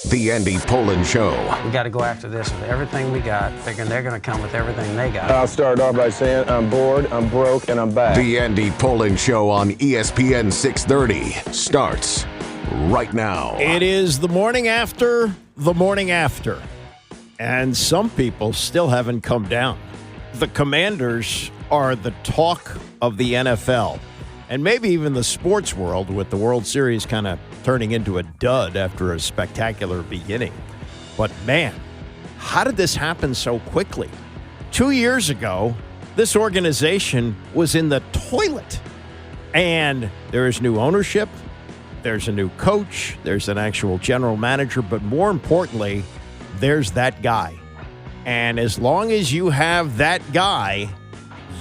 The Andy Poland Show. We got to go after this with everything we got, figuring they're going to come with everything they got. I'll start off by saying I'm bored, I'm broke, and I'm back. The Andy Poland Show on ESPN 630 starts right now. It is the morning after the morning after, and some people still haven't come down. The Commanders are the talk of the NFL, and maybe even the sports world, with the World Series kind of turning into a dud after a spectacular beginning. But man, how did this happen so quickly? 2 years ago, this organization was in the toilet. And there is new ownership, there's a new coach, there's an actual general manager, but more importantly, there's that guy. And as long as you have that guy,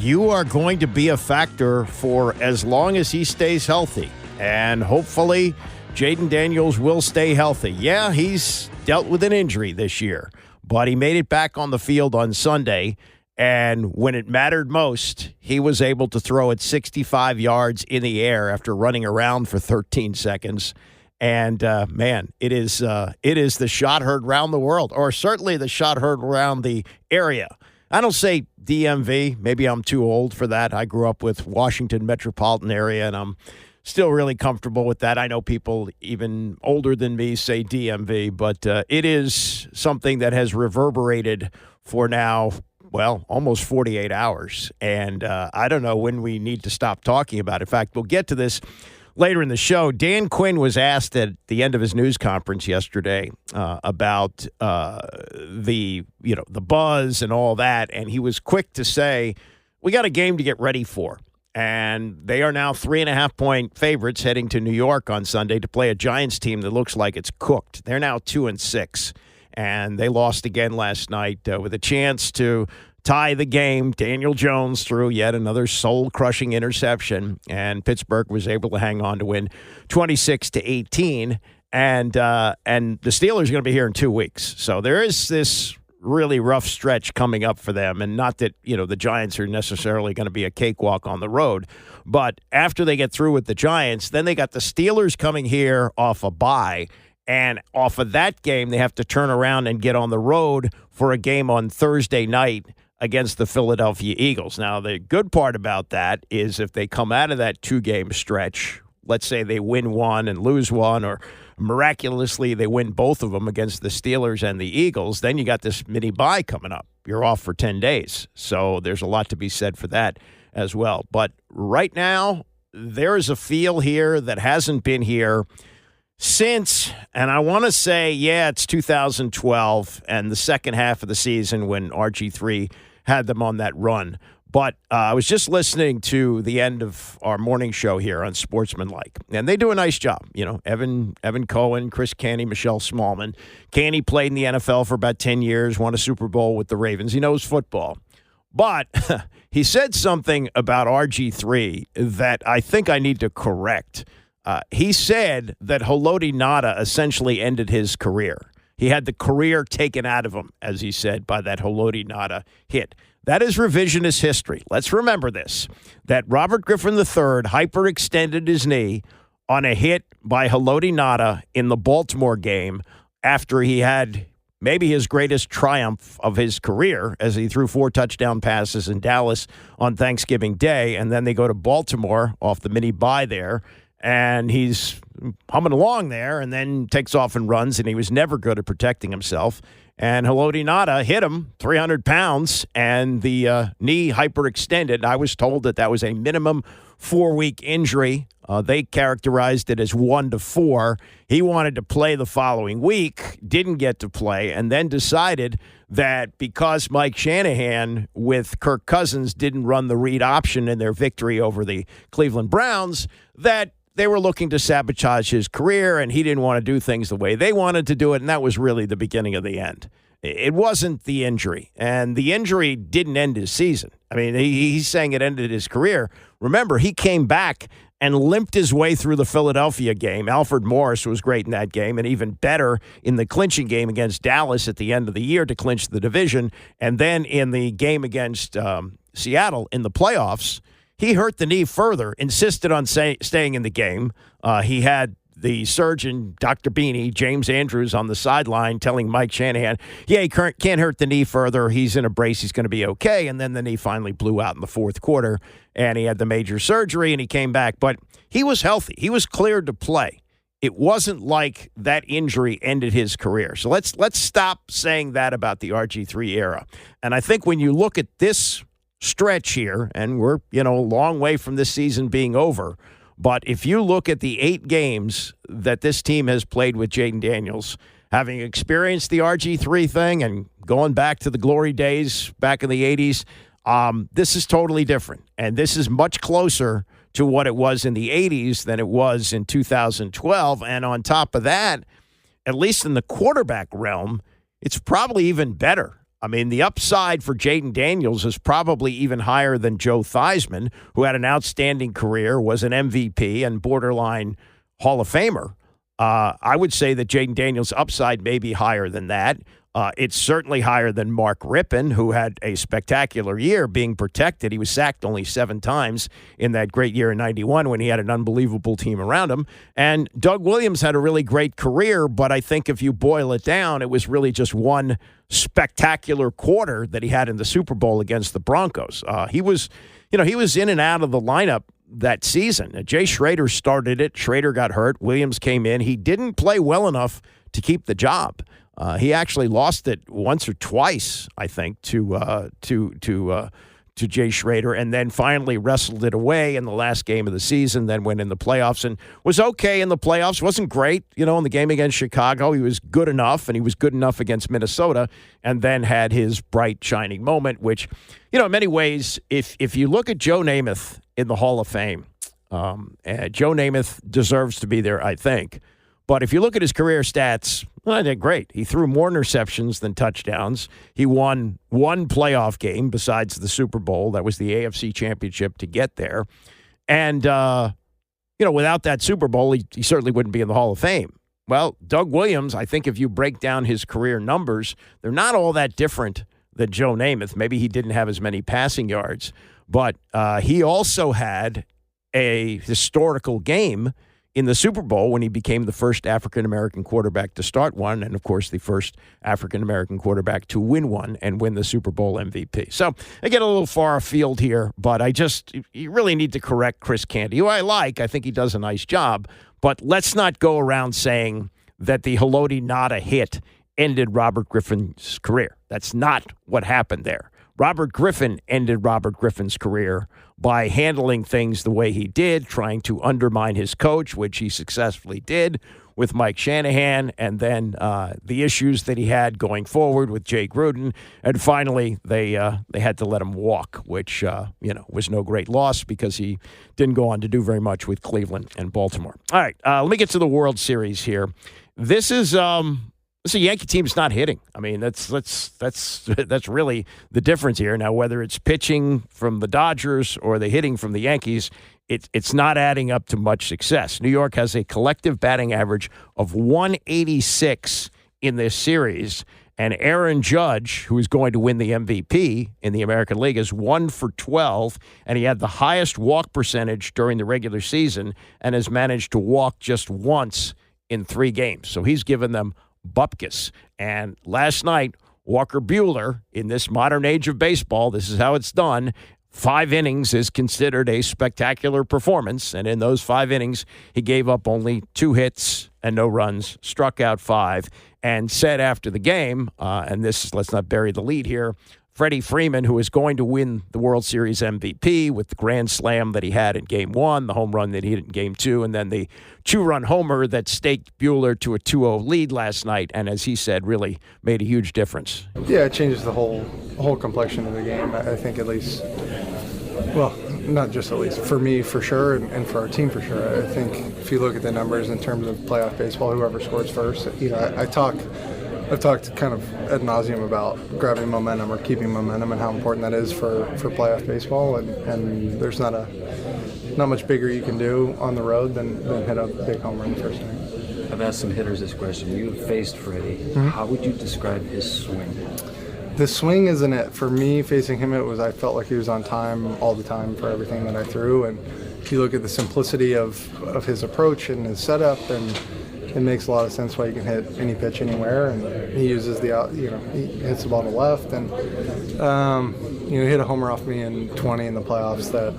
you are going to be a factor for as long as he stays healthy. And hopefully, Jayden Daniels will stay healthy. Yeah, he's dealt with an injury this year, but he made it back on the field on Sunday. And when it mattered most, he was able to throw it 65 yards in the air after running around for 13 seconds. And, man, it is the shot heard around the world, or certainly the shot heard around the area. I don't say DMV. Maybe I'm too old for that. I grew up with Washington metropolitan area, and I'm still really comfortable with that. I know people even older than me say DMV, but it is something that has reverberated for now, well, almost 48 hours. And I don't know when we need to stop talking about it. In fact, we'll get to this later in the show. Dan Quinn was asked at the end of his news conference yesterday about the buzz and all that, and he was quick to say, we got a game to get ready for. And they are now 3.5-point favorites heading to New York on Sunday to play a Giants team that looks like it's cooked. They're now 2-6, and they lost again last night with a chance to tie the game. Daniel Jones threw yet another soul-crushing interception, and Pittsburgh was able to hang on to win 26-18. And the Steelers are going to be here in 2 weeks. So there is this really rough stretch coming up for them, and not that the Giants are necessarily going to be a cakewalk on the road, but after they get through with the Giants, then they got the Steelers coming here off a bye, and off of that game they have to turn around and get on the road for a game on Thursday night against the Philadelphia Eagles. Now, the good part about that is if they come out of that 2-game stretch, let's say they win one and lose one, or miraculously they win both of them against the Steelers and the Eagles, then you got this mini bye coming up. You're off for 10 days. So there's a lot to be said for that as well. But right now, there is a feel here that hasn't been here since, and I want to say, it's 2012 and the second half of the season when RG3 had them on that run. But I was just listening to the end of our morning show here on Sportsmanlike, and they do a nice job. Evan Cohen, Chris Canty, Michelle Smallman. Canty played in the NFL for about 10 years, won a Super Bowl with the Ravens. He knows football. But he said something about RG3 that I think I need to correct. He said that Haloti Ngata essentially ended his career. He had the career taken out of him, as he said, by that Haloti Ngata hit. That is revisionist history. Let's remember this, that Robert Griffin III hyperextended his knee on a hit by Haloti Ngata in the Baltimore game after he had maybe his greatest triumph of his career, as he threw 4 touchdown passes in Dallas on Thanksgiving Day, and then they go to Baltimore off the mini bye there, and he's humming along there and then takes off and runs, and he was never good at protecting himself. And Haloti Ngata hit him, 300 pounds, and the knee hyperextended. I was told that was a minimum 4-week injury. They characterized it as 1 to 4. He wanted to play the following week, didn't get to play, and then decided that because Mike Shanahan with Kirk Cousins didn't run the read option in their victory over the Cleveland Browns, that they were looking to sabotage his career, and he didn't want to do things the way they wanted to do it, and that was really the beginning of the end. It wasn't the injury, and the injury didn't end his season. I mean, he's saying it ended his career. Remember, he came back and limped his way through the Philadelphia game. Alfred Morris was great in that game, and even better in the clinching game against Dallas at the end of the year to clinch the division, and then in the game against Seattle in the playoffs, he hurt the knee further, insisted on staying in the game. He had the surgeon, Dr. Beanie, James Andrews, on the sideline telling Mike Shanahan, yeah, he can't hurt the knee further. He's in a brace. He's going to be okay. And then the knee finally blew out in the fourth quarter, and he had the major surgery, and he came back. But he was healthy. He was cleared to play. It wasn't like that injury ended his career. So let's stop saying that about the RG3 era. And I think when you look at this stretch here, and we're, a long way from this season being over, but if you look at the 8 games that this team has played with Jayden Daniels, having experienced the RG3 thing and going back to the glory days back in the 80s, this is totally different. And this is much closer to what it was in the 80s than it was in 2012. And on top of that, at least in the quarterback realm, it's probably even better. I mean, the upside for Jayden Daniels is probably even higher than Joe Theismann, who had an outstanding career, was an MVP and borderline Hall of Famer. I would say that Jayden Daniels' upside may be higher than that. It's certainly higher than Mark Rippon, who had a spectacular year being protected. He was sacked only 7 times in that great year in 91 when he had an unbelievable team around him. And Doug Williams had a really great career, but I think if you boil it down, it was really just one spectacular quarter that he had in the Super Bowl against the Broncos. He was in and out of the lineup that season. Jay Schrader started it. Schrader got hurt. Williams came in. He didn't play well enough to keep the job. He actually lost it once or twice, I think, to Jay Schrader, and then finally wrestled it away in the last game of the season, then went in the playoffs and was okay in the playoffs. Wasn't great, in the game against Chicago. He was good enough, and he was good enough against Minnesota, and then had his bright, shining moment, which, in many ways, if you look at Joe Namath in the Hall of Fame, Joe Namath deserves to be there, I think. But if you look at his career stats, I think great. He threw more interceptions than touchdowns. He won one playoff game besides the Super Bowl. That was the AFC Championship to get there. And, without that Super Bowl, he certainly wouldn't be in the Hall of Fame. Well, Doug Williams, I think if you break down his career numbers, they're not all that different than Joe Namath. Maybe he didn't have as many passing yards, but he also had a historical game in the Super Bowl when he became the first African-American quarterback to start one, and, of course, the first African-American quarterback to win one and win the Super Bowl MVP. So I get a little far afield here, but you really need to correct Chris Canty, who I like. I think he does a nice job, but let's not go around saying that the Haloti Ngata hit ended Robert Griffin's career. That's not what happened there. Robert Griffin ended Robert Griffin's career by handling things the way he did, trying to undermine his coach, which he successfully did with Mike Shanahan, and then the issues that he had going forward with Jay Gruden. And finally, they had to let him walk, which was no great loss because he didn't go on to do very much with Cleveland and Baltimore. All right, let me get to the World Series here. This is a Yankee team's not hitting. I mean, that's really the difference here. Now, whether it's pitching from the Dodgers or the hitting from the Yankees, it's not adding up to much success. New York has a collective batting average of 186 in this series, and Aaron Judge, who is going to win the MVP in the American League, is 1 for 12, and he had the highest walk percentage during the regular season and has managed to walk just once in 3 games. So he's given them bupkis. And last night, Walker Buehler, in this modern age of baseball, this is how it's done. 5 innings is considered a spectacular performance. And in those 5 innings, he gave up only 2 hits and no runs, struck out 5, and said after the game, let's not bury the lead here, Freddie Freeman, who is going to win the World Series MVP with the grand slam that he had in Game 1, the home run that he hit in Game 2, and then the 2-run homer that staked Buehler to a 2-0 lead last night, and as he said, really made a huge difference. Yeah, it changes the whole complexion of the game. I think at least, well, not just at least, for me for sure, and for our team for sure. I think if you look at the numbers in terms of playoff baseball, whoever scores first, I've talked kind of ad nauseum about grabbing momentum or keeping momentum and how important that is for playoff baseball, and there's not much bigger you can do on the road than hit a big home run the first inning. I've asked some hitters this question. You faced Freddie. Mm-hmm. How would you describe his swing? The swing isn't it. For me, facing him, I felt like he was on time all the time for everything that I threw, and if you look at the simplicity of his approach and his setup, and it makes a lot of sense why you can hit any pitch anywhere. And he uses he hits the ball to the left, and he hit a homer off me in 20 in the playoffs that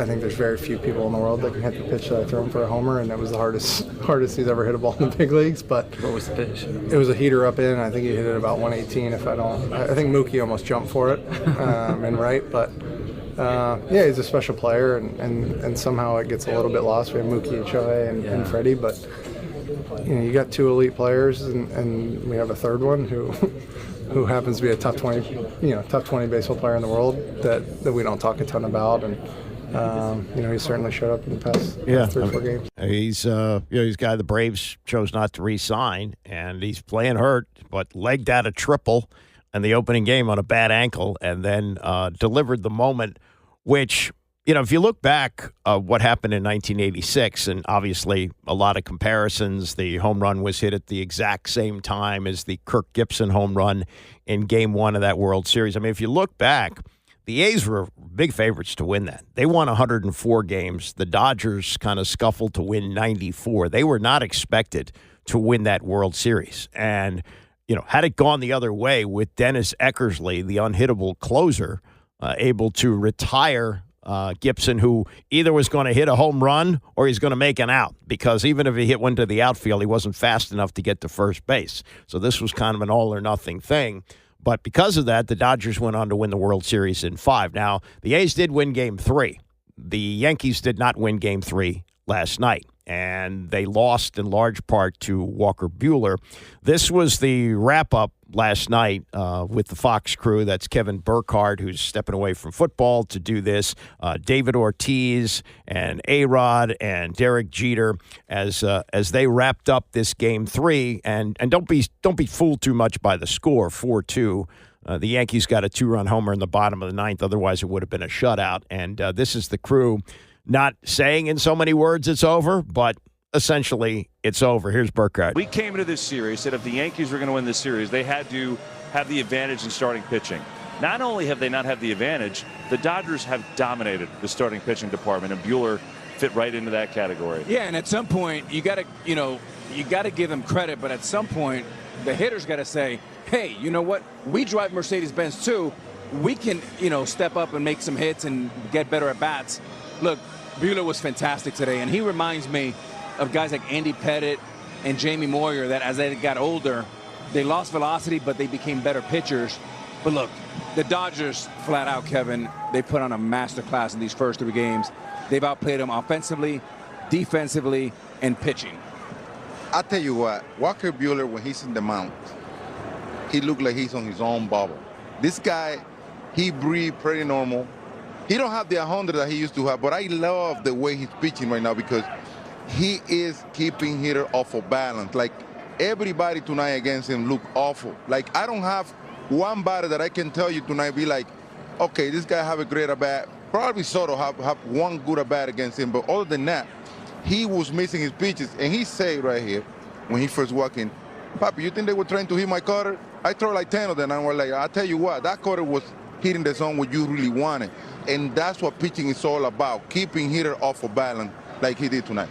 I think there's very few people in the world that can hit the pitch that I threw him for a homer, and that was the hardest he's ever hit a ball in the big leagues. But What was the pitch? it was a heater up in. I think he hit it about 118. I think Mookie almost jumped for it and right, but he's a special player, and somehow it gets a little bit lost. We have Mookie and Shohei and Freddie, but you got two elite players, and we have a third one who happens to be a top 20 baseball player in the world that we don't talk a ton about, and he certainly showed up in the past 3 or 4 games. He's he's a guy the Braves chose not to re-sign, and he's playing hurt, but legged out a triple in the opening game on a bad ankle, and then delivered the moment, which, if you look back what happened in 1986, and obviously a lot of comparisons, the home run was hit at the exact same time as the Kirk Gibson home run in Game 1 of that World Series. I mean, if you look back, the A's were big favorites to win that. They won 104 games. The Dodgers kind of scuffled to win 94. They were not expected to win that World Series. And, had it gone the other way with Dennis Eckersley, the unhittable closer, able to retire Gibson, who either was going to hit a home run or he's going to make an out, because even if he hit one to the outfield, he wasn't fast enough to get to first base. So this was kind of an all-or-nothing thing. But because of that, the Dodgers went on to win the World Series in 5. Now, the A's did win Game 3. The Yankees did not win Game 3 last night, and they lost in large part to Walker Buehler. This was the wrap-up last night with the Fox crew. That's Kevin Burkhardt, who's stepping away from football to do this. David Ortiz and A-Rod and Derek Jeter as they wrapped up this Game 3. And don't be fooled too much by the score, 4-2. The Yankees got a 2-run homer in the bottom of the 9th. Otherwise, it would have been a shutout. And this is the crew not saying in so many words it's over, but essentially it's over. Here's Burkhardt. We came into this series, said if the Yankees were going to win this series, they had to have the advantage in starting pitching. Not only have they not had the advantage, the Dodgers have dominated the starting pitching department, and Buehler fit right into that category. Yeah, and at some point, you got to give them credit, but at some point, the hitters got to say, hey, you know what? We drive Mercedes-Benz too. We can, step up and make some hits and get better at bats. Look, Buehler was fantastic today, and he reminds me of guys like Andy Pettit and Jamie Moyer that as they got older, they lost velocity, but they became better pitchers. But look, the Dodgers, flat out, Kevin, they put on a masterclass in these first 3 games. They've outplayed them offensively, defensively, and pitching. I tell you what, Walker Buehler, when he's in the mound, he looked like he's on his own bubble. This guy, he breathed pretty normal. He don't have the 100 that he used to have, but I love the way he's pitching right now because he is keeping hitter off of balance. Like, everybody tonight against him look awful. Like, I don't have one batter that I can tell you tonight be like, okay, this guy have a great at-bat. Probably Soto have one good at-bat against him, but other than that, he was missing his pitches. And he said right here, when he first walked in, Papi, you think they were trying to hit my cutter? I throw like 10 of them, and we're like, I tell you what, that cutter was hitting the zone what you really wanted. And that's what pitching is all about, keeping hitter off of balance like he did tonight.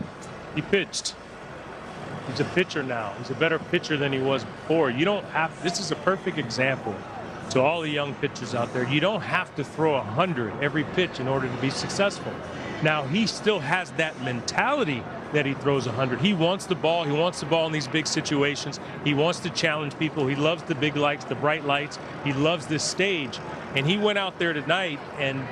He pitched. He's a pitcher now. He's a better pitcher than he was before. You don't have, this is a perfect example to all the young pitchers out there. You don't have to throw 100 every pitch in order to be successful. Now, he still has that mentality that he throws 100. He wants the ball. He wants the ball in these big situations. He wants to challenge people. He loves the big lights, the bright lights. He loves this stage. And he went out there tonight and,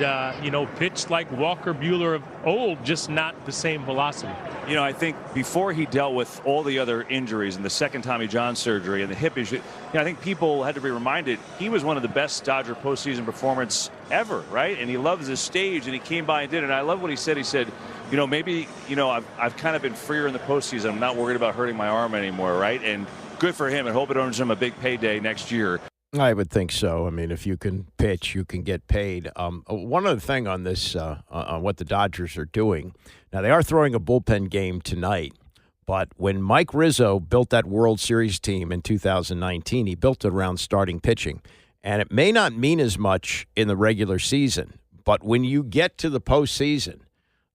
pitched like Walker Buehler of old, just not the same velocity. I think before he dealt with all the other injuries and the second Tommy John surgery and the hip issue, I think people had to be reminded he was one of the best Dodger postseason performance ever, right? And he loves this stage, and he came by and did it. And I love what he said. He said, maybe, I've kind of been freer in the postseason. I'm not worried about hurting my arm anymore, right? And good for him, and hope it earns him a big payday next year. I would think so. I mean, if you can pitch, you can get paid. One other thing on this, on what the Dodgers are doing. Now, they are throwing a bullpen game tonight, but when Mike Rizzo built that World Series team in 2019, he built it around starting pitching. And it may not mean as much in the regular season, but when you get to the postseason,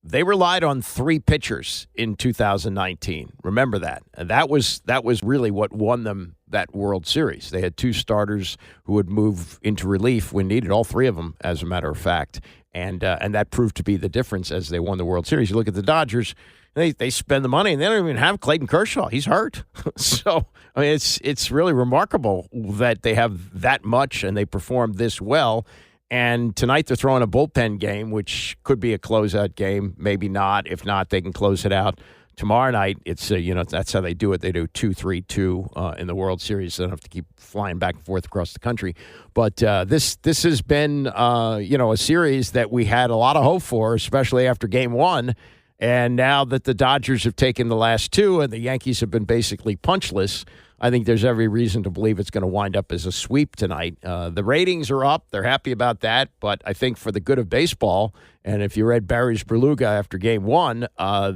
They relied on 3 pitchers in 2019. Remember that. And that was really what won them that World Series. They had 2 starters who would move into relief when needed, all 3 of them, as a matter of fact. And that proved to be the difference as they won the World Series. You look at the Dodgers, they spend the money, and they don't even have Clayton Kershaw. He's hurt. So, I mean, it's really remarkable that they have that much and they perform this well. And tonight they're throwing a bullpen game, which could be a closeout game, maybe not. If not, they can close it out tomorrow night. It's that's how they do it. They do 2-3-2 in the World Series. So they don't have to keep flying back and forth across the country. But this has been a series that we had a lot of hope for, especially after Game 1. And now that the Dodgers have taken the last 2 and the Yankees have been basically punchless, I think there's every reason to believe it's going to wind up as a sweep tonight. The ratings are up. They're happy about that. But I think for the good of baseball, and if you read Barry's Beluga after Game 1,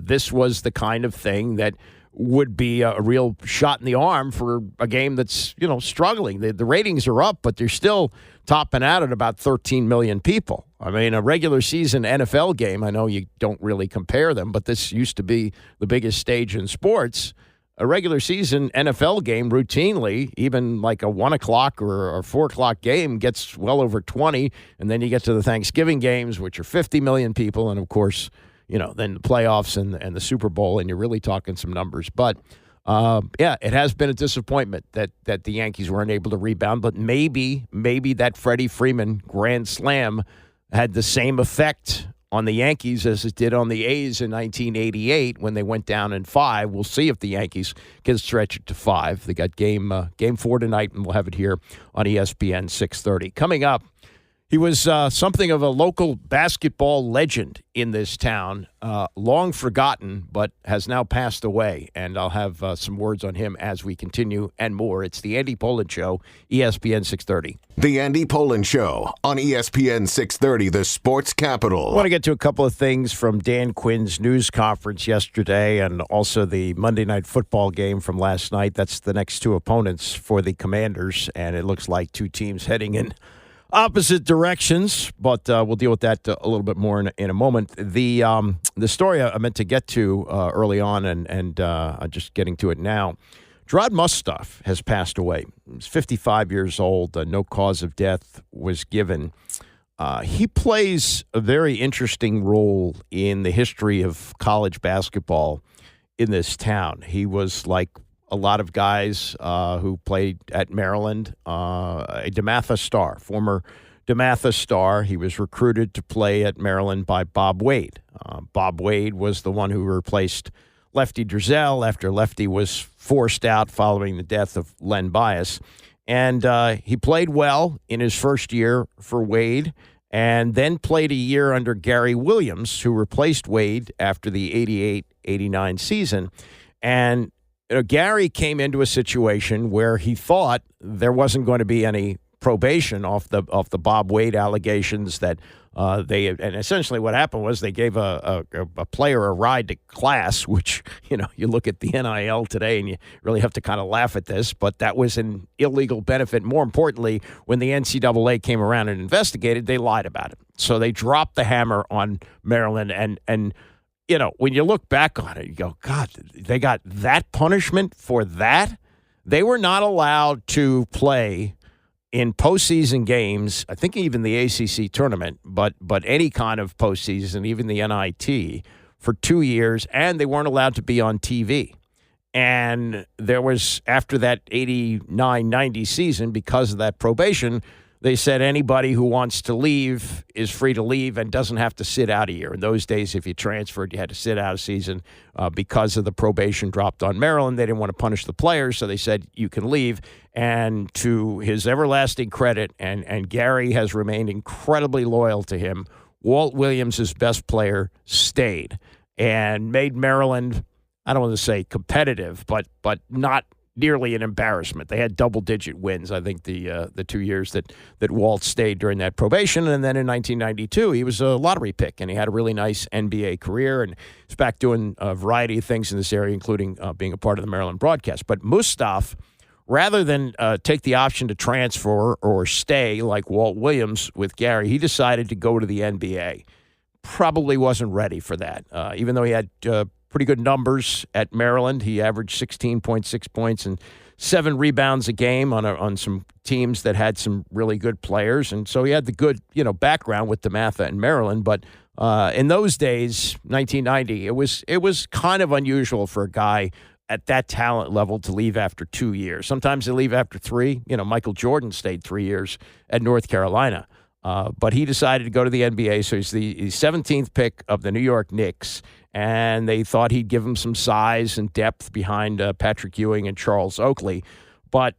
this was the kind of thing that would be a real shot in the arm for a game that's, struggling. The ratings are up, but they're still topping out at about 13 million people. I mean, a regular season NFL game, I know you don't really compare them, but this used to be the biggest stage in sports. A regular season NFL game routinely, even like a 1 o'clock or 4 o'clock game, gets well over 20. And then you get to the Thanksgiving games, which are 50 million people. And, of course, then the playoffs and the Super Bowl, and you're really talking some numbers. But, it has been a disappointment that the Yankees weren't able to rebound. But maybe that Freddie Freeman grand slam had the same effect on the Yankees as it did on the A's in 1988 when they went down in 5. We'll see if the Yankees can stretch it to 5. They got game 4 tonight, and we'll have it here on ESPN 630. Coming up, he was something of a local basketball legend in this town, long forgotten, but has now passed away. And I'll have some words on him as we continue and more. It's the Andy Pollin Show, ESPN 630. The Andy Pollin Show on ESPN 630, the sports capital. I want to get to a couple of things from Dan Quinn's news conference yesterday and also the Monday Night Football game from last night. That's the next 2 opponents for the Commanders, and it looks like 2 teams heading in opposite directions, but we'll deal with that a little bit more in a moment. The story I meant to get to early on, and I'm just getting to it now. Jerrod Mustaf has passed away. He's 55 years old. No cause of death was given. He plays a very interesting role in the history of college basketball in this town. He was like a lot of guys who played at Maryland, a DeMatha star, former DeMatha star. He was recruited to play at Maryland by Bob Wade. Bob Wade was the one who replaced Lefty Driesell after Lefty was forced out following the death of Len Bias. And he played well in his first year for Wade and then played a year under Gary Williams, who replaced Wade after the 88-89 season. And Gary came into a situation where he thought there wasn't going to be any probation off the Bob Wade allegations that and essentially what happened was they gave a player a ride to class, which, you look at the NIL today and you really have to kind of laugh at this, but that was an illegal benefit. More importantly, when the NCAA came around and investigated, they lied about it. So they dropped the hammer on Maryland and when you look back on it, you go, God, they got that punishment for that? They were not allowed to play in postseason games, I think even the ACC tournament, but any kind of postseason, even the NIT, for 2 years, and they weren't allowed to be on TV. And there was, after that 89-90 season, because of that probation, they said anybody who wants to leave is free to leave and doesn't have to sit out a year. In those days, if you transferred, you had to sit out a season because of the probation dropped on Maryland. They didn't want to punish the players, so they said you can leave. And to his everlasting credit, and Gary has remained incredibly loyal to him, Walt Williams, his best player, stayed and made Maryland, I don't want to say competitive, but not nearly an embarrassment. They had double-digit wins, I think, the 2 years that Walt stayed during that probation. And then in 1992, he was a lottery pick, and he had a really nice NBA career, and he's back doing a variety of things in this area, including being a part of the Maryland broadcast. But Mustaf, rather than take the option to transfer or stay like Walt Williams with Gary, he decided to go to the NBA. probably wasn't ready for that. Even though he had pretty good numbers at Maryland, he averaged 16.6 points and 7 rebounds a game on some teams that had some really good players, and so he had the good background with DeMatha and Maryland. But in those days, 1990, it was kind of unusual for a guy at that talent level to leave after 2 years. Sometimes they leave after 3. Michael Jordan stayed 3 years at North Carolina. But he decided to go to the NBA, so he's the 17th pick of the New York Knicks, and they thought he'd give him some size and depth behind Patrick Ewing and Charles Oakley. But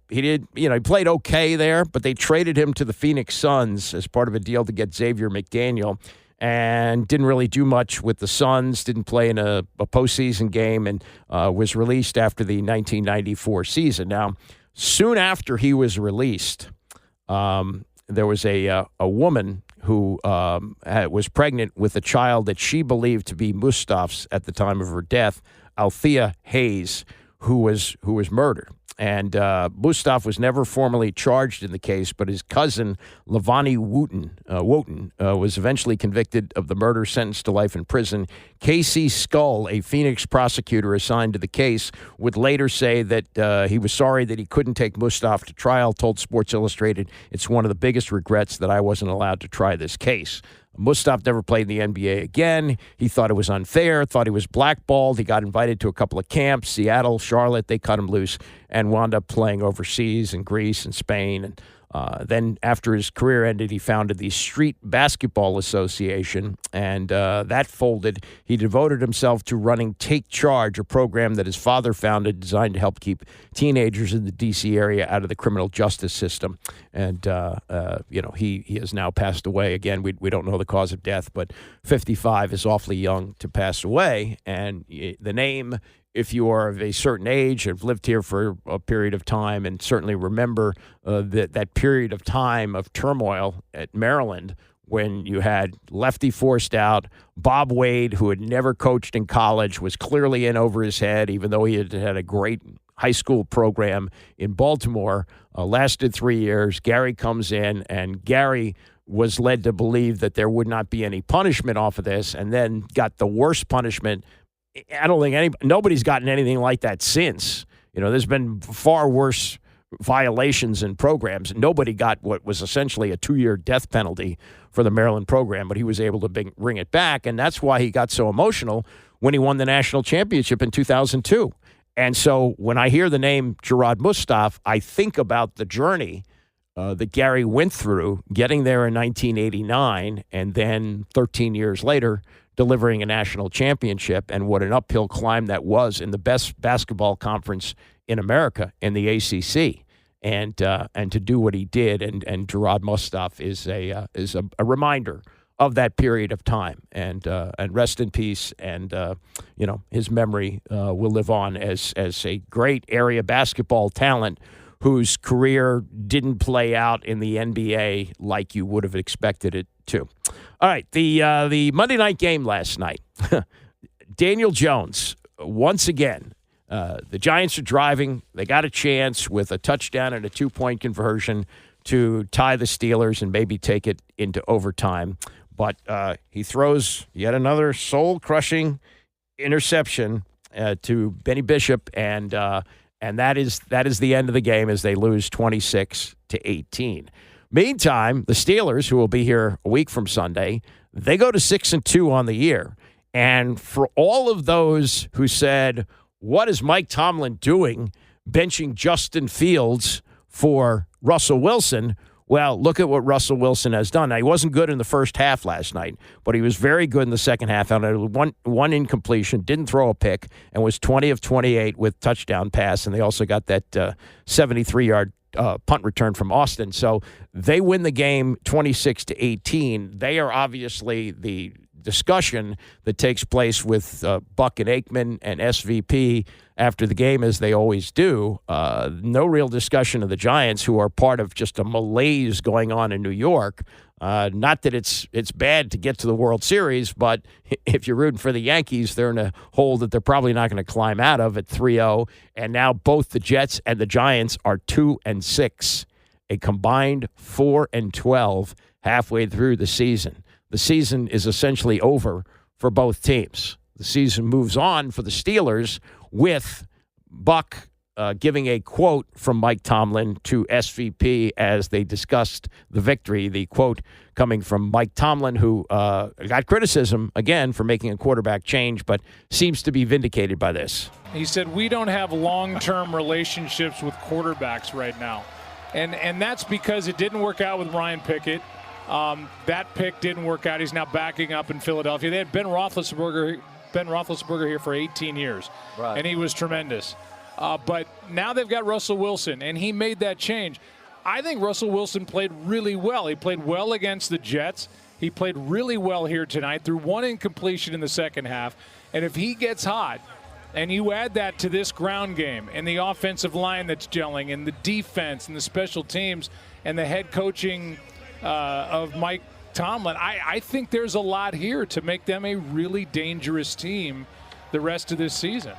he played okay there, but they traded him to the Phoenix Suns as part of a deal to get Xavier McDaniel, and didn't really do much with the Suns, didn't play in a postseason game, and was released after the 1994 season. Now, soon after he was released, there was a woman who was pregnant with a child that she believed to be Mustaf's at the time of her death, Althea Hayes, who was murdered. And Mustaf was never formally charged in the case, but his cousin, Levani Wooten, was eventually convicted of the murder, sentenced to life in prison. Casey Skull, a Phoenix prosecutor assigned to the case, would later say that he was sorry that he couldn't take Mustaf to trial, told Sports Illustrated, "It's one of the biggest regrets that I wasn't allowed to try this case." Mustaf never played in the NBA again. He thought it was unfair, thought he was blackballed. He got invited to a couple of camps, Seattle, Charlotte. They cut him loose and wound up playing overseas in Greece and Spain. And then after his career ended, he founded the Street Basketball Association, and that folded. He devoted himself to running Take Charge, a program that his father founded designed to help keep teenagers in the D.C. area out of the criminal justice system. And, he has now passed away. Again, we don't know the cause of death, but 55 is awfully young to pass away. And the name, if you are of a certain age, have lived here for a period of time, and certainly remember that period of time of turmoil at Maryland when you had Lefty forced out, Bob Wade, who had never coached in college, was clearly in over his head, even though he had a great high school program in Baltimore, lasted 3 years. Gary comes in, and Gary was led to believe that there would not be any punishment off of this, and then got the worst punishment. I don't think nobody's gotten anything like that since. There's been far worse violations in programs. Nobody got what was essentially a 2-year death penalty for the Maryland program, but he was able to bring it back, and that's why he got so emotional when he won the national championship in 2002. And so when I hear the name Jerrod Mustaf, I think about the journey that Gary went through getting there in 1989, and then 13 years later delivering a national championship, and what an uphill climb that was in the best basketball conference in America, in the ACC, and to do what he did, and Jerrod Mustaf is a reminder of that period of time, and rest in peace, and his memory will live on as a great area basketball talent whose career didn't play out in the NBA like you would have expected it to. All right, the Monday night game last night. Daniel Jones, once again, the Giants are driving. They got a chance with a touchdown and a 2-point conversion to tie the Steelers and maybe take it into overtime. But he throws yet another soul-crushing interception to Benny Bishop, and that is the end of the game as they lose 26-18. Meantime, the Steelers, who will be here a week from Sunday, they go to 6-2 on the year. And for all of those who said, what is Mike Tomlin doing benching Justin Fields for Russell Wilson? Well, look at what Russell Wilson has done. Now, he wasn't good in the first half last night, but he was very good in the second half. Had one incompletion, didn't throw a pick, and was 20 of 28 with touchdown pass. And they also got that 73-yard punt return from Austin. So they win the game 26-18. They are obviously the discussion that takes place with Buck and Aikman and SVP after the game, as they always do. No real discussion of the Giants, who are part of just a malaise going on in New York. Not that it's bad to get to the World Series, but if you're rooting for the Yankees, they're in a hole that they're probably not going to climb out of at 3-0. And now both the Jets and the Giants are 2-6, a combined 4-12 halfway through the season. the season is essentially over for both teams. The season moves on for the Steelers with Buck giving a quote from Mike Tomlin to SVP as they discussed the victory. The quote coming from Mike Tomlin, who got criticism, again, for making a quarterback change, but seems to be vindicated by this. He said, "We don't have long-term relationships with quarterbacks right now." And that's because it didn't work out with Ryan Pickett. That pick didn't work out. He's now backing up in Philadelphia. They had Ben Roethlisberger here for 18 years, right, and he was tremendous. But now they've got Russell Wilson, and he made that change. I think Russell Wilson played really well. He played well against the Jets. He played really well here tonight, threw one incompletion in the second half. And if he gets hot, and you add that to this ground game and the offensive line that's gelling and the defense and the special teams and the head coaching of Mike Tomlin, I think there's a lot here to make them a really dangerous team the rest of this season.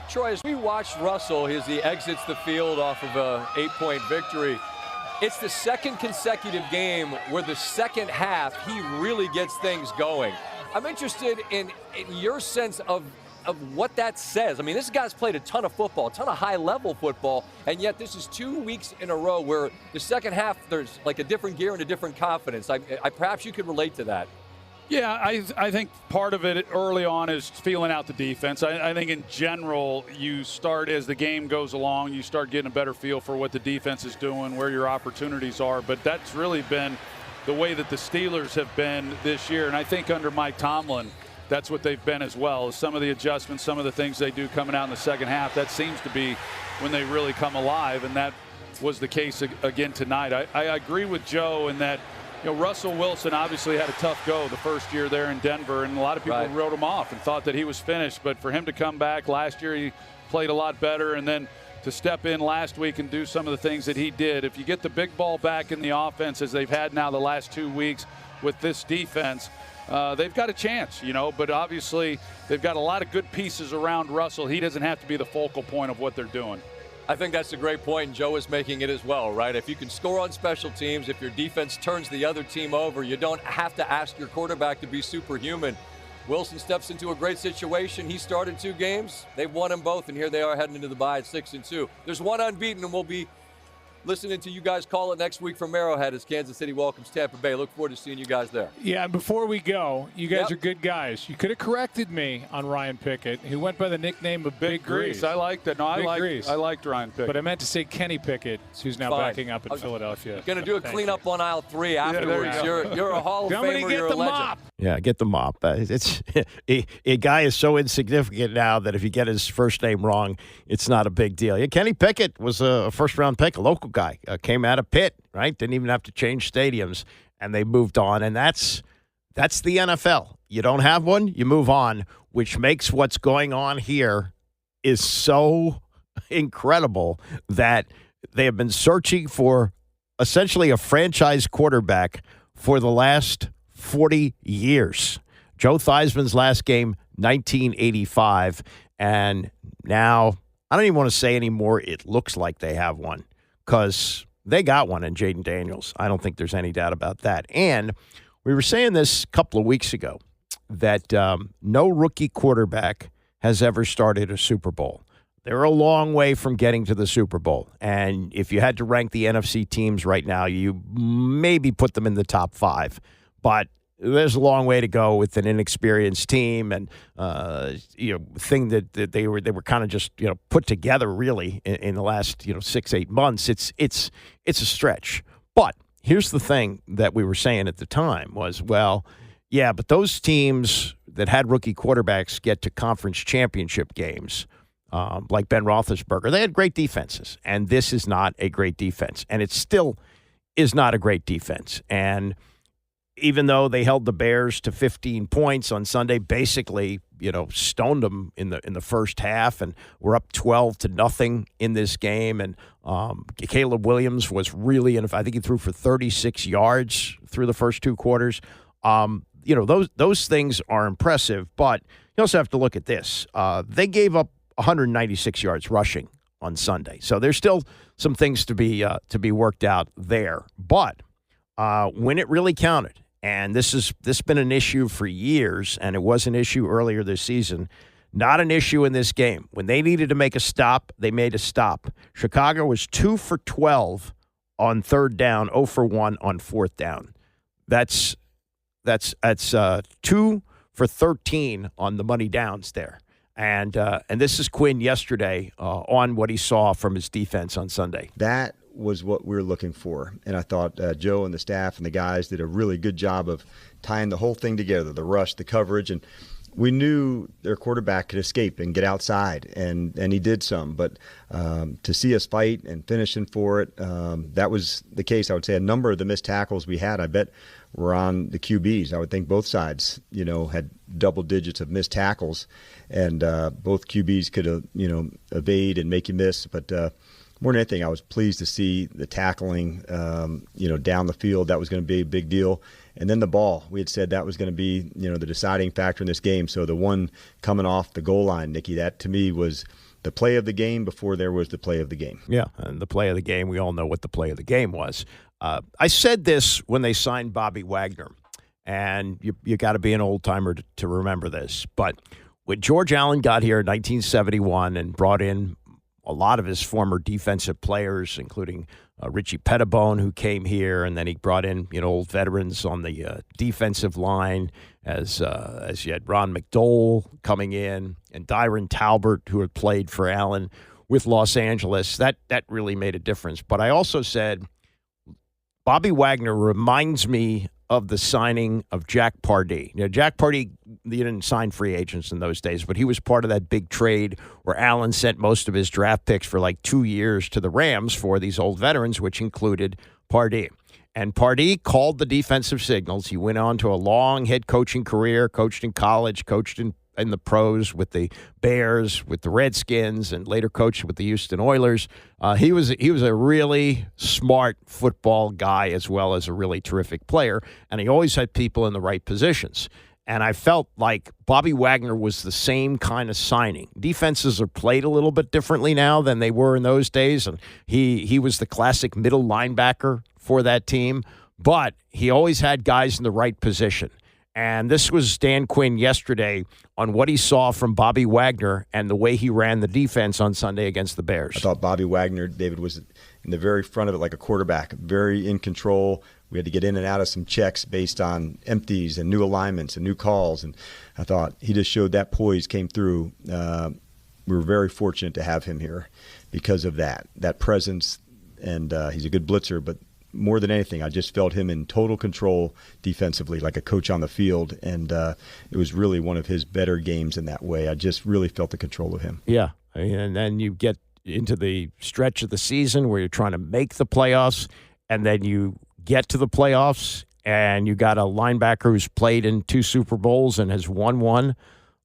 Troy, as we watched Russell as he exits the field off of a 8-point victory, it's the second consecutive game where the second half he really gets things going. I'm interested in your sense of what that says. I mean, this guy's played a ton of football, a ton of high-level football, and yet this is 2 weeks in a row where the second half there's like a different gear and a different confidence. Perhaps you could relate to that. Yeah, I think part of it early on is feeling out the defense. I think in general, you start as the game goes along, you start getting a better feel for what the defense is doing, where your opportunities are. But that's really been the way that the Steelers have been this year. And I think under Mike Tomlin, that's what they've been as well. Some of the adjustments, some of the things they do coming out in the second half, that seems to be when they really come alive. And that was the case again tonight. I agree with Joe in that, you know, Russell Wilson obviously had a tough go the first year there in Denver, and a lot of people wrote him off and thought that he was finished. But for him to come back last year, he played a lot better, and then to step in last week and do some of the things that he did. If you get the big ball back in the offense as they've had now the last 2 weeks with this defense, they've got a chance, you know. But obviously they've got a lot of good pieces around Russell. He doesn't have to be the focal point of what they're doing. I think that's a great point, and Joe is making it as well, right? If you can score on special teams, if your defense turns the other team over, you don't have to ask your quarterback to be superhuman. Wilson steps into a great situation. He started 2 games. They've won them both, and here they are heading into the bye at 6-2. There's one unbeaten, and we'll be listening to you guys call it next week from Arrowhead as Kansas City welcomes Tampa Bay. Look forward to seeing you guys there. Yeah, and before we go, you guys are good guys. You could have corrected me on Ryan Pickett, who went by the nickname of Big Grease. I liked that. No, I liked Ryan Pickett. But I meant to say Kenny Pickett, who's now backing up in Philadelphia. Going to do a cleanup on aisle 3 afterwards. You're a Hall of Famer. You're a legend. Mop. Yeah, get the mop. It's a guy is so insignificant now that if you get his first name wrong, it's not a big deal. Yeah, Kenny Pickett was a first-round pick, a local guy, came out of Pitt, right? Didn't even have to change stadiums, and they moved on. And that's the NFL. You don't have one, you move on, which makes what's going on here is so incredible that they have been searching for essentially a franchise quarterback for the last 40 years. Joe Theismann's last game, 1985. And now, I don't even want to say anymore, it looks like they have one because they got one in Jayden Daniels. I don't think there's any doubt about that. And we were saying this a couple of weeks ago that no rookie quarterback has ever started a Super Bowl. They're a long way from getting to the Super Bowl. And if you had to rank the NFC teams right now, you maybe put them in the top 5. But there's a long way to go with an inexperienced team and thing that they were kind of just put together really in the last 6-8 months. It's a stretch. But here's the thing that we were saying at the time was, well, yeah, but those teams that had rookie quarterbacks get to conference championship games, like Ben Roethlisberger, they had great defenses, and this is not a great defense, and it still is not a great defense. And even though they held the Bears to 15 points on Sunday, basically, stoned them in the first half, and were up 12-0 in this game. And Caleb Williams was really, and I think he threw for 36 yards through the first 2 quarters. Those things are impressive, but you also have to look at this. They gave up 196 yards rushing on Sunday, so there's still some things to be worked out there. But when it really counted, And this has been an issue for years, and it was an issue earlier this season. Not an issue in this game. When they needed to make a stop, they made a stop. Chicago was 2 for 12 on third down, 0 for 1 on fourth down. That's 2 for 13 on the money downs there. And this is Quinn yesterday on what he saw from his defense on Sunday. That was what we were looking for. And I thought Joe and the staff and the guys did a really good job of tying the whole thing together, the rush, the coverage. And we knew their quarterback could escape and get outside, and he did some. But to see us fight and finishing for it, that was the case. I would say a number of the missed tackles we had, I bet, were on the QBs. I would think both sides, had double digits of missed tackles, and both QBs could, evade and make you miss. But more than anything, I was pleased to see the tackling, down the field. That was going to be a big deal. And then the ball. We had said that was going to be, the deciding factor in this game. So the one coming off the goal line, Nikki, that to me was the play of the game before there was the play of the game. Yeah, and the play of the game, we all know what the play of the game was. I said this when they signed Bobby Wagner, and you got to be an old-timer to remember this. But when George Allen got here in 1971 and brought in a lot of his former defensive players, including Richie Pettibone, who came here, and then he brought in old veterans on the defensive line, as you had Ron McDowell coming in, and Dyron Talbert, who had played for Allen with Los Angeles. That really made a difference. But I also said Bobby Wagner reminds me of the signing of Jack Pardee. Jack Pardee, you didn't sign free agents in those days, but he was part of that big trade where Allen sent most of his draft picks for like 2 years to the Rams for these old veterans, which included Pardee. And Pardee called the defensive signals. He went on to a long head coaching career, coached in college, coached in the pros with the Bears, with the Redskins, and later coached with the Houston Oilers. He was a really smart football guy as well as a really terrific player, and he always had people in the right positions. And I felt like Bobby Wagner was the same kind of signing. Defenses are played a little bit differently now than they were in those days, and he was the classic middle linebacker for that team, but he always had guys in the right position. And this was Dan Quinn yesterday on what he saw from Bobby Wagner and the way he ran the defense on Sunday against the Bears. I thought Bobby Wagner, David, was in the very front of it like a quarterback, very in control. We had to get in and out of some checks based on empties and new alignments and new calls. And I thought he just showed that poise came through. We were very fortunate to have him here because of that presence. And he's a good blitzer, but more than anything, I just felt him in total control defensively, like a coach on the field, and it was really one of his better games in that way. I just really felt the control of him. Yeah, and then you get into the stretch of the season where you're trying to make the playoffs, and then you get to the playoffs, and you got a linebacker who's played in 2 Super Bowls and has won one.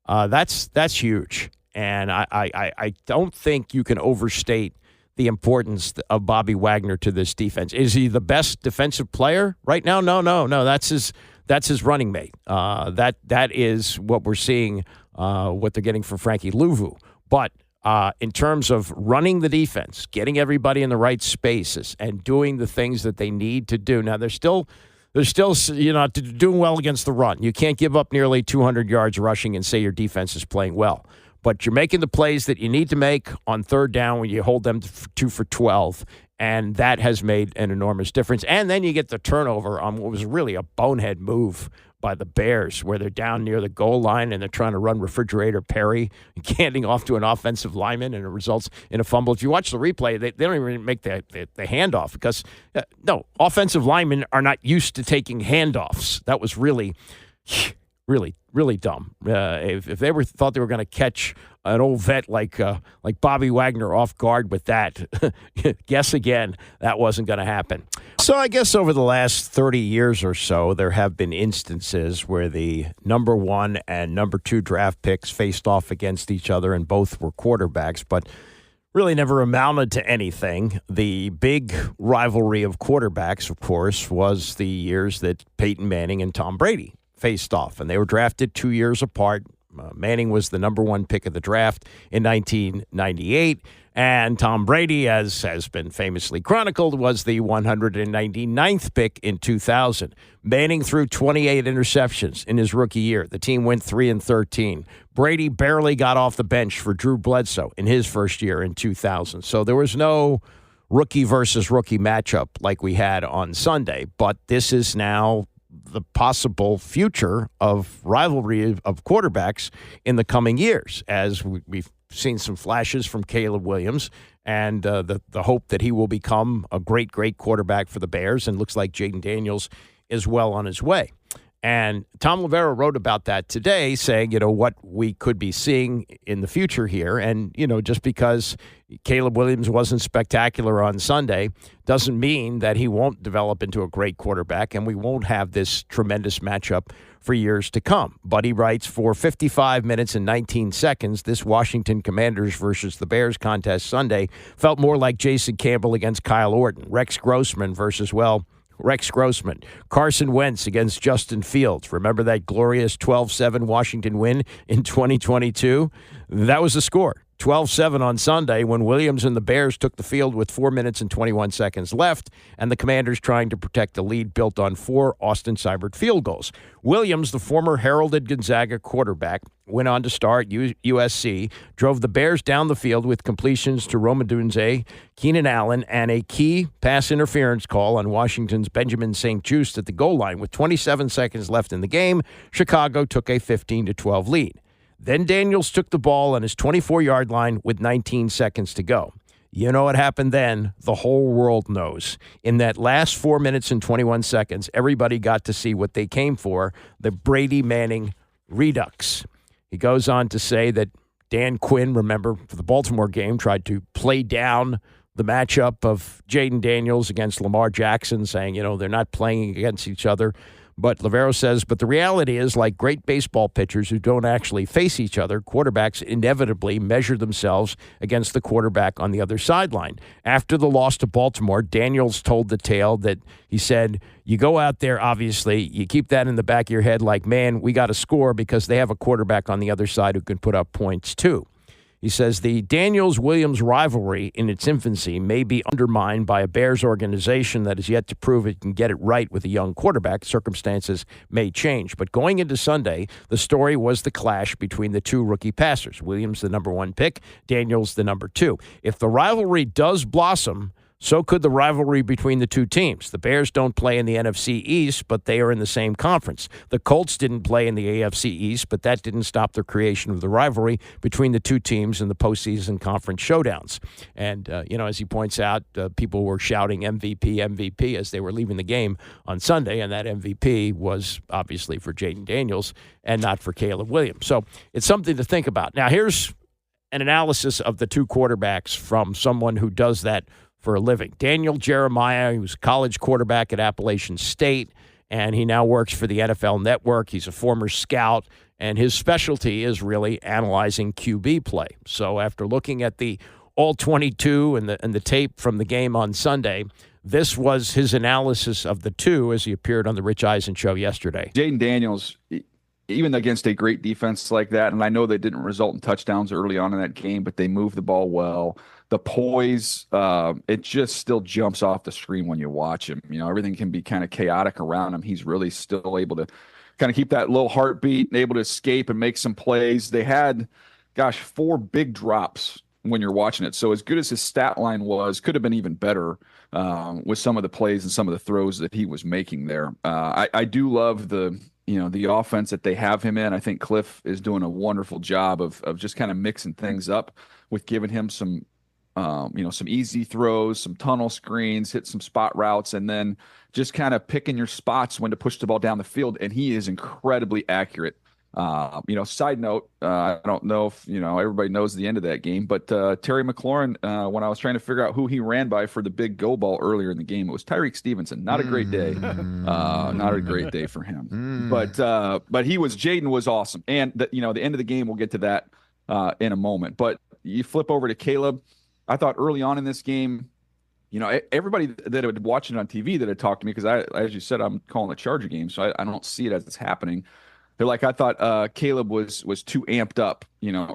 That's huge, and I don't think you can overstate the importance of Bobby Wagner to this defense. Is he the best defensive player right now? No. That's his running mate. That is what we're seeing, what they're getting from Frankie Louvu. But in terms of running the defense, getting everybody in the right spaces, and doing the things that they need to do. Now, they're still doing well against the run. You can't give up nearly 200 yards rushing and say your defense is playing well. But you're making the plays that you need to make on third down when you hold them to 2 for 12, and that has made an enormous difference. And then you get the turnover on what was really a bonehead move by the Bears, where they're down near the goal line and they're trying to run Refrigerator Perry, handing off to an offensive lineman, and it results in a fumble. If you watch the replay, they don't even make the handoff because, offensive linemen are not used to taking handoffs. That was really dumb. If they thought they were going to catch an old vet like Bobby Wagner off guard with that, guess again, that wasn't going to happen. So I guess over the last 30 years or so, there have been instances where the number 1 and number 2 draft picks faced off against each other, and both were quarterbacks, but really never amounted to anything. The big rivalry of quarterbacks, of course, was the years that Peyton Manning and Tom Brady faced off, and they were drafted 2 years apart. Manning was the number 1 pick of the draft in 1998. And Tom Brady, as has been famously chronicled, was the 199th pick in 2000. Manning threw 28 interceptions in his rookie year. The team went 3-13. Brady barely got off the bench for Drew Bledsoe in his first year in 2000. So there was no rookie versus rookie matchup like we had on Sunday. But this is now the possible future of rivalry of quarterbacks in the coming years, as we've seen some flashes from Caleb Williams and the hope that he will become a great quarterback for the Bears, and looks like Jayden Daniels is well on his way. And Tom Loverro wrote about that today, saying, what we could be seeing in the future here. And, just because Caleb Williams wasn't spectacular on Sunday doesn't mean that he won't develop into a great quarterback, and we won't have this tremendous matchup for years to come. But he writes, for 55 minutes and 19 seconds, this Washington Commanders versus the Bears contest Sunday felt more like Jason Campbell against Kyle Orton, Rex Grossman versus, Rex Grossman, Carson Wentz against Justin Fields. Remember that glorious 12-7 Washington win in 2022? That was the score. 12-7 on Sunday when Williams and the Bears took the field with 4 minutes and 21 seconds left, and the Commanders trying to protect the lead built on 4 Austin Seibert field goals. Williams, the former heralded Gonzaga quarterback, went on to start USC, drove the Bears down the field with completions to Rome Odunze, Keenan Allen, and a key pass interference call on Washington's Benjamin St. Juste at the goal line. With 27 seconds left in the game, Chicago took a 15-12 lead. Then Daniels took the ball on his 24-yard line with 19 seconds to go. You know what happened then? The whole world knows. In that last 4 minutes and 21 seconds, everybody got to see what they came for, the Brady-Manning redux. He goes on to say that Dan Quinn, remember, for the Baltimore game, tried to play down the matchup of Jayden Daniels against Lamar Jackson, saying, they're not playing against each other. But Loverro says, but the reality is, like great baseball pitchers who don't actually face each other, quarterbacks inevitably measure themselves against the quarterback on the other sideline. After the loss to Baltimore, Daniels told the tale that he said, you go out there, obviously, you keep that in the back of your head like, man, we got to score because they have a quarterback on the other side who can put up points too. He says the Daniels-Williams rivalry in its infancy may be undermined by a Bears organization that is yet to prove it can get it right with a young quarterback. Circumstances may change. But going into Sunday, the story was the clash between the two rookie passers. Williams, the number 1 pick, Daniels, the number 2. If the rivalry does blossom, so could the rivalry between the two teams. The Bears don't play in the NFC East, but they are in the same conference. The Colts didn't play in the AFC East, but that didn't stop the creation of the rivalry between the two teams in the postseason conference showdowns. And, as he points out, people were shouting MVP, MVP as they were leaving the game on Sunday, and that MVP was obviously for Jayden Daniels and not for Caleb Williams. So it's something to think about. Now, here's an analysis of the two quarterbacks from someone who does that for a living. Daniel Jeremiah, he was a college quarterback at Appalachian State, and he now works for the NFL Network. He's a former scout, and his specialty is really analyzing QB play. So after looking at the All-22 and the tape from the game on Sunday, this was his analysis of the two as he appeared on the Rich Eisen show yesterday. Jayden Daniels, even against a great defense like that, and I know they didn't result in touchdowns early on in that game, but they moved the ball well. The poise, it just still jumps off the screen when you watch him. Everything can be kind of chaotic around him. He's really still able to kind of keep that little heartbeat and able to escape and make some plays. They had, 4 big drops when you're watching it. So as good as his stat line was, could have been even better with some of the plays and some of the throws that he was making there. I do love the offense that they have him in. I think Cliff is doing a wonderful job of just kind of mixing things up with giving him some easy throws, some tunnel screens, hit some spot routes, and then just kind of picking your spots when to push the ball down the field. And he is incredibly accurate. Side note, I don't know if, everybody knows the end of that game, but Terry McLaurin, when I was trying to figure out who he ran by for the big go ball earlier in the game, it was Tyreek Stevenson. Not a great day. Not a great day for him. But Jayden was awesome. And, the end of the game, we'll get to that in a moment. But you flip over to Caleb. I thought early on in this game, everybody that had watched it on TV that had talked to me, because as you said, I'm calling the Charger game, so I don't see it as it's happening. They're like, I thought Caleb was too amped up,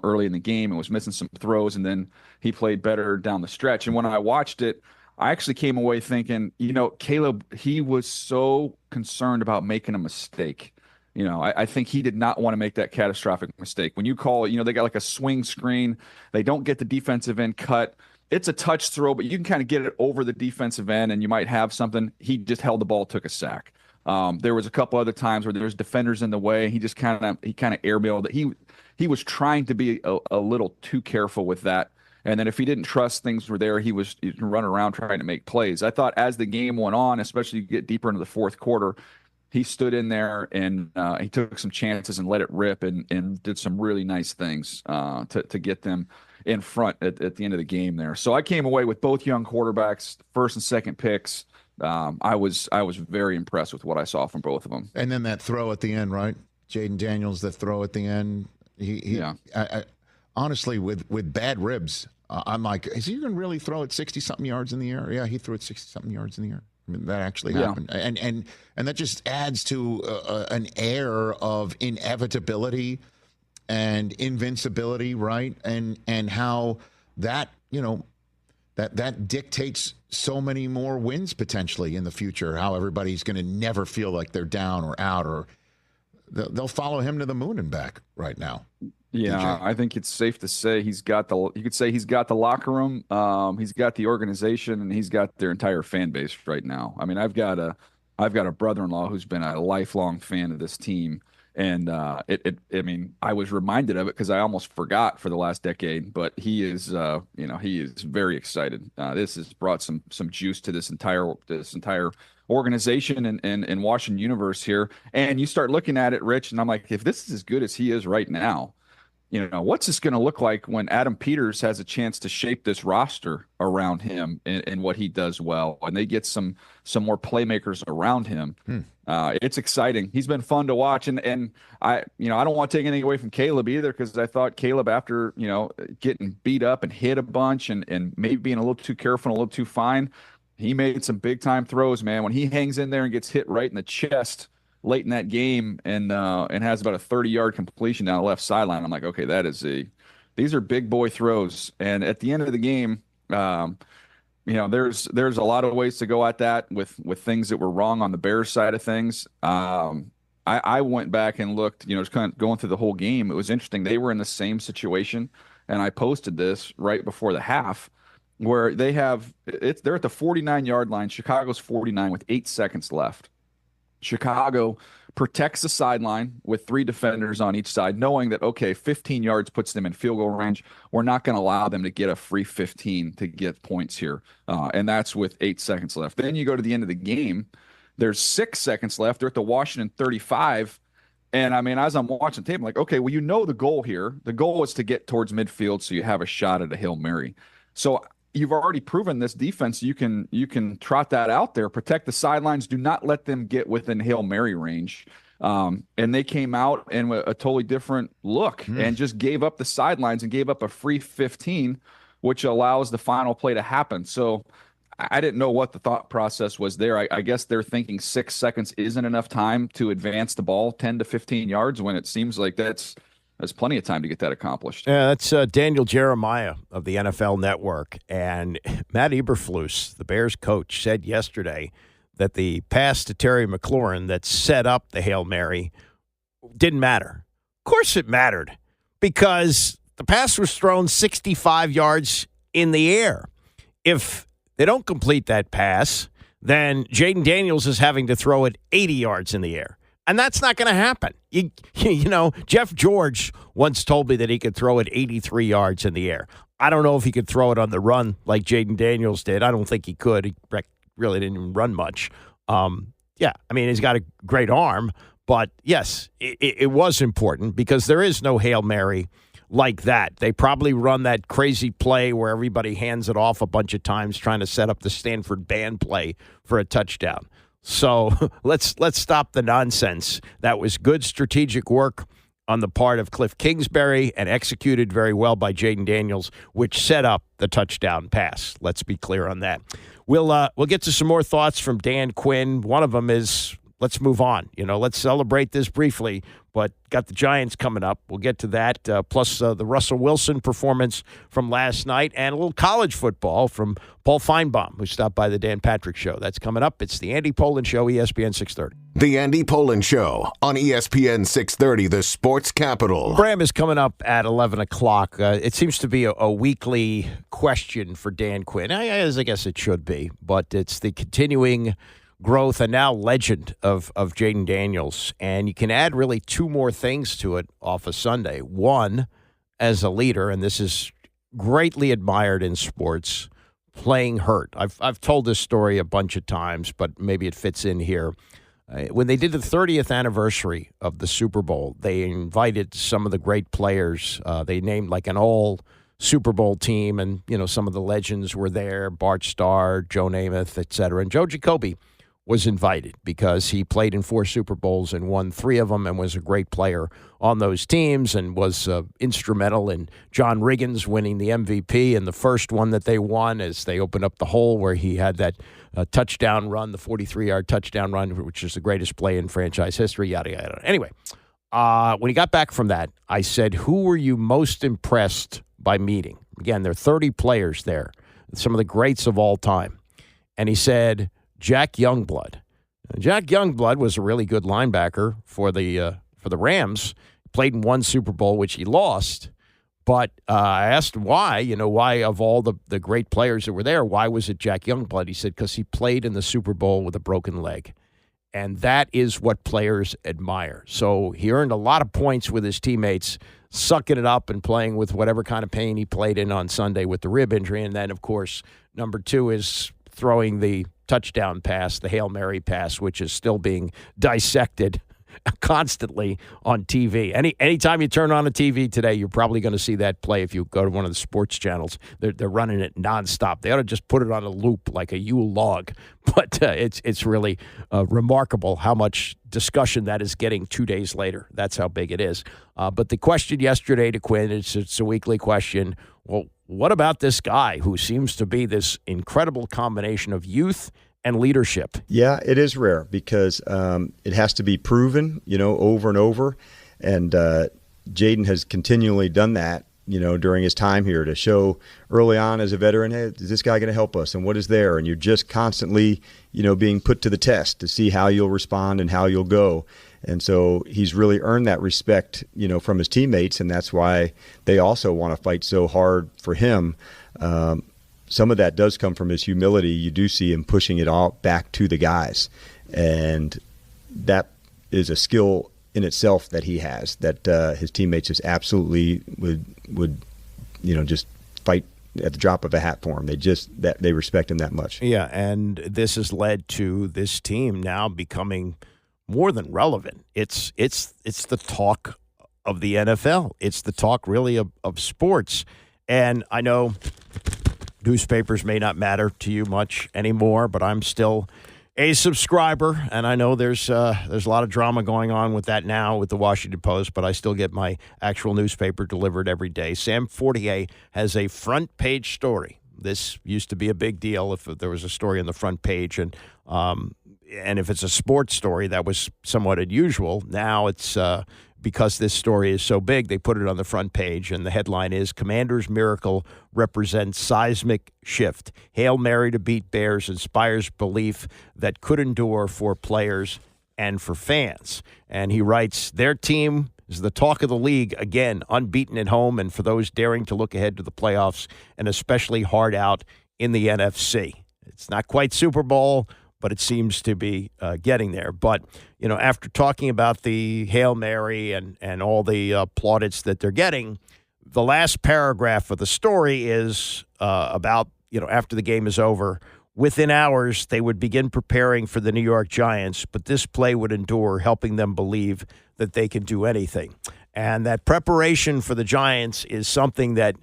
early in the game and was missing some throws, and then he played better down the stretch. And when I watched it, I actually came away thinking, Caleb, he was so concerned about making a mistake. I think he did not want to make that catastrophic mistake. When you call it, they got like a swing screen. They don't get the defensive end cut. It's a touch throw, but you can kind of get it over the defensive end and you might have something. He just held the ball, took a sack. There was a couple other times where there's defenders in the way. He just kind of airmailed it. He was trying to be a little too careful with that. And then if he didn't trust things were there, he was running around trying to make plays. I thought as the game went on, especially you get deeper into the fourth quarter, he stood in there and he took some chances and let it rip and did some really nice things to get them in front at the end of the game there. So I came away with both young quarterbacks, first and second picks. I was very impressed with what I saw from both of them. And then that throw at the end, right? Jayden Daniels, the throw at the end. I honestly, with bad ribs, I'm like, is he going to really throw it 60-something yards in the air? Yeah, he threw it 60-something yards in the air. I mean, that actually happened. And that just adds to an air of inevitability and invincibility, right? And how that, that dictates so many more wins potentially in the future, how everybody's going to never feel like they're down or out, or they'll follow him to the moon and back right now. Yeah, DJ. I think it's safe to say you could say he's got the locker room, he's got the organization, and he's got their entire fan base right now. I mean, I've got a brother-in-law who's been a lifelong fan of this team. And I mean, I was reminded of it because I almost forgot for the last decade. But he is, he is very excited. This has brought some juice to this entire organization and Washington universe here. And you start looking at it, Rich, and I'm like, if this is as good as he is right now, what's this going to look like when Adam Peters has a chance to shape this roster around him and what he does well, and they get some more playmakers around him. It's exciting. He's been fun to watch, and I don't want to take anything away from Caleb either, because I thought Caleb, after getting beat up and hit a bunch and maybe being a little too careful and a little too fine, he made some big time throws, man. When he hangs in there and gets hit right in the chest late in that game and has about a 30-yard completion down the left sideline, I'm like, okay, these are big boy throws. And at the end of the game, there's a lot of ways to go at that with things that were wrong on the Bears side of things. I went back and looked, just kind of going through the whole game. It was interesting. They were in the same situation, and I posted this right before the half, where they're at the 49-yard line. Chicago's 49 with 8 seconds left. Chicago protects the sideline with 3 defenders on each side, knowing that, okay, 15 yards puts them in field goal range. We're not going to allow them to get a free 15 to get points here. And that's with 8 seconds left. Then you go to the end of the game. There's 6 seconds left. They're at the Washington 35. And, I mean, as I'm watching tape, I'm like, okay, well, the goal here. The goal is to get towards midfield so you have a shot at a Hail Mary. So you've already proven this defense. You can trot that out there, protect the sidelines, do not let them get within Hail Mary range. And they came out and a totally different look and just gave up the sidelines and gave up a free 15, which allows the final play to happen. So I didn't know what the thought process was there. I guess they're thinking 6 seconds isn't enough time to advance the ball 10 to 15 yards, when it seems like there's plenty of time to get that accomplished. Yeah, that's Daniel Jeremiah of the NFL Network. And Matt Eberflus, the Bears coach, said yesterday that the pass to Terry McLaurin that set up the Hail Mary didn't matter. Of course it mattered, because the pass was thrown 65 yards in the air. If they don't complete that pass, then Jayden Daniels is having to throw it 80 yards in the air. And that's not going to happen. Jeff George once told me that he could throw it 83 yards in the air. I don't know if he could throw it on the run like Jayden Daniels did. I don't think he could. He really didn't even run much. He's got a great arm. But, yes, it was important, because there is no Hail Mary like that. They probably run that crazy play where everybody hands it off a bunch of times trying to set up the Stanford band play for a touchdown. So let's stop the nonsense. That was good strategic work on the part of Cliff Kingsbury and executed very well by Jayden Daniels, which set up the touchdown pass. Let's be clear on that. We'll get to some more thoughts from Dan Quinn. One of them is let's move on. Let's celebrate this briefly. But got the Giants coming up. We'll get to that. Plus the Russell Wilson performance from last night and a little college football from Paul Feinbaum, who stopped by the Dan Patrick Show. That's coming up. It's the Andy Pollin Show, ESPN 630. The Andy Pollin Show on ESPN 630, the sports capital. Bram is coming up at 11 o'clock. It seems to be a weekly question for Dan Quinn, as I guess it should be. But it's the continuing growth and now legend of Jayden Daniels. And you can add really two more things to it off of Sunday. One, as a leader, and this is greatly admired in sports, playing hurt. I've told this story a bunch of times, but maybe it fits in here. When they did the 30th anniversary of the Super Bowl, they invited some of the great players. They named like an all Super Bowl team, and some of the legends were there, Bart Starr, Joe Namath, et cetera. And Joe Jacoby was invited because he played in 4 Super Bowls and won 3 of them and was a great player on those teams and was instrumental in John Riggins winning the MVP in the first one that they won as they opened up the hole where he had that touchdown run, the 43-yard touchdown run, which is the greatest play in franchise history, yada, yada. Anyway, when he got back from that, I said, who were you most impressed by meeting? Again, there are 30 players there, some of the greats of all time. And he said, Jack Youngblood. Jack Youngblood was a really good linebacker for the Rams. Played in 1 Super Bowl, which he lost. But I asked him why. Why of all the great players that were there, why was it Jack Youngblood? He said because he played in the Super Bowl with a broken leg. And that is what players admire. So he earned a lot of points with his teammates, sucking it up and playing with whatever kind of pain he played in on Sunday with the rib injury. And then, of course, number 2 is throwing the touchdown pass, the Hail Mary pass, which is still being dissected constantly on TV. Anytime you turn on a TV today, you're probably going to see that play if you go to one of the sports channels. They're running it nonstop. They ought to just put it on a loop like a Yule log. But it's really remarkable how much discussion that is getting 2 days later. That's how big it is. But the question yesterday to Quinn, it's a weekly question. Well, what about this guy who seems to be this incredible combination of youth and leadership? Yeah, it is rare because it has to be proven, over and over. And Jayden has continually done that, during his time here to show early on as a veteran, hey, is this guy going to help us? And what is there? And you're just constantly, being put to the test to see how you'll respond and how you'll go. And so he's really earned that respect, from his teammates, and that's why they also want to fight so hard for him. Some of that does come from his humility. You do see him pushing it all back to the guys, and that is a skill in itself that he has that his teammates just absolutely would just fight at the drop of a hat for him. They respect him that much. Yeah, and this has led to this team now becoming more than relevant. It's the talk of the NFL. It's the talk really of sports. And I know newspapers may not matter to you much anymore, but I'm still a subscriber, and I know there's a lot of drama going on with that now with the Washington Post, but I still get my actual newspaper delivered every day. Sam Fortier has a front page story. This used to be a big deal if there was a story on the front page, and if it's a sports story, that was somewhat unusual. Now it's because this story is so big, they put it on the front page, and the headline is, Commander's Miracle Represents Seismic Shift. Hail Mary to beat Bears inspires belief that could endure for players and for fans. And he writes, their team is the talk of the league, again, unbeaten at home, and for those daring to look ahead to the playoffs, and especially hard out in the NFC. It's not quite Super Bowl, but it seems to be getting there. But, after talking about the Hail Mary and all the plaudits that they're getting, the last paragraph of the story is about, after the game is over, within hours, they would begin preparing for the New York Giants, but this play would endure, helping them believe that they can do anything. And that preparation for the Giants is something that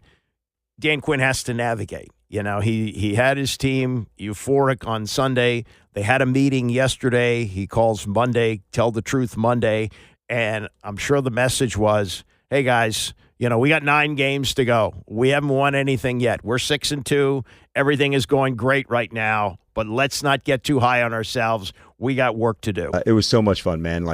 Dan Quinn has to navigate. He had his team euphoric on Sunday. They had a meeting yesterday. He calls Monday, Tell the Truth Monday. And I'm sure the message was, hey, guys, we got 9 games to go. We haven't won anything yet. We're 6-2. Everything is going great right now, but let's not get too high on ourselves. We got work to do. It was so much fun, man.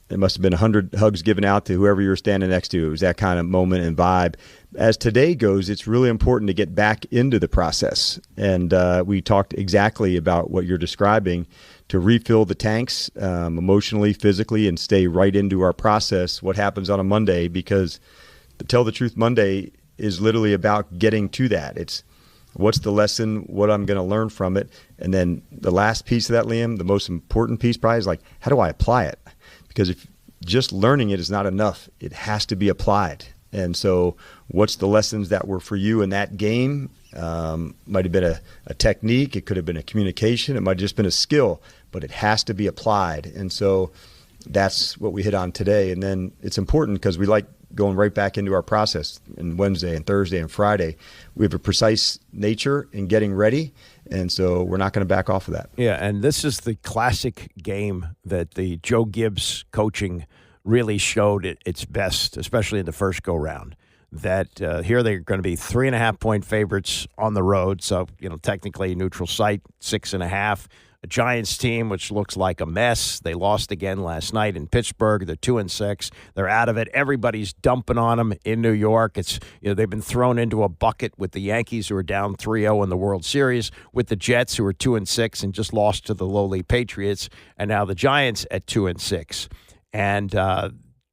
It must have been 100 hugs given out to whoever you were standing next to. It was that kind of moment and vibe. As today goes, it's really important to get back into the process. And we talked exactly about what you're describing, to refill the tanks emotionally, physically, and stay right into our process, what happens on a Monday, because to tell the truth, Monday is literally about getting to that. It's what's the lesson, what I'm going to learn from it. And then the last piece of that, Liam, the most important piece probably is how do I apply it? Because if just learning it is not enough, it has to be applied. And so what's the lessons that were for you in that game? Might have been a technique. It could have been a communication. It might have just been a skill, but it has to be applied. And so that's what we hit on today. And then it's important because we like going right back into our process on Wednesday and Thursday and Friday. We have a precise nature in getting ready, and so we're not going to back off of that. Yeah, and this is the classic game that the Joe Gibbs coaching really showed its best, especially in the first go-round. That here they're going to be 3.5-point favorites on the road, so technically a neutral site, 6.5. A Giants team which looks like a mess. They lost again last night in Pittsburgh. They're 2-6. They're out of it. Everybody's dumping on them in New York. It's they've been thrown into a bucket with the Yankees, who are down 3-0 in the World Series, with the Jets, who are 2-6 and just lost to the lowly Patriots, and now the Giants at 2-6. And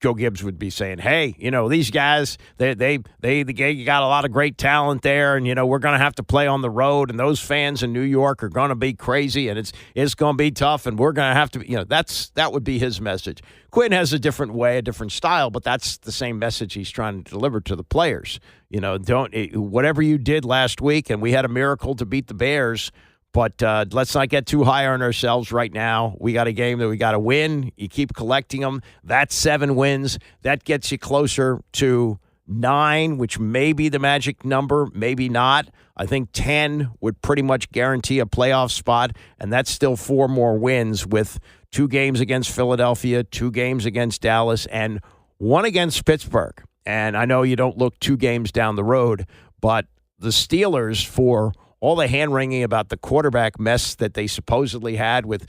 Joe Gibbs would be saying, hey, these guys, they got a lot of great talent there, and, we're going to have to play on the road, and those fans in New York are going to be crazy, and it's going to be tough, and we're going to have to, that would be his message. Quinn has a different way, a different style, but that's the same message he's trying to deliver to the players. Whatever you did last week, and we had a miracle to beat the Bears, but let's not get too high on ourselves right now. We got a game that we got to win. You keep collecting them. That's 7 wins. That gets you closer to 9, which may be the magic number, maybe not. I think 10 would pretty much guarantee a playoff spot, and that's still 4 more wins with 2 games against Philadelphia, 2 games against Dallas, and 1 against Pittsburgh. And I know you don't look 2 games down the road, but the Steelers, for all the hand-wringing about the quarterback mess that they supposedly had with,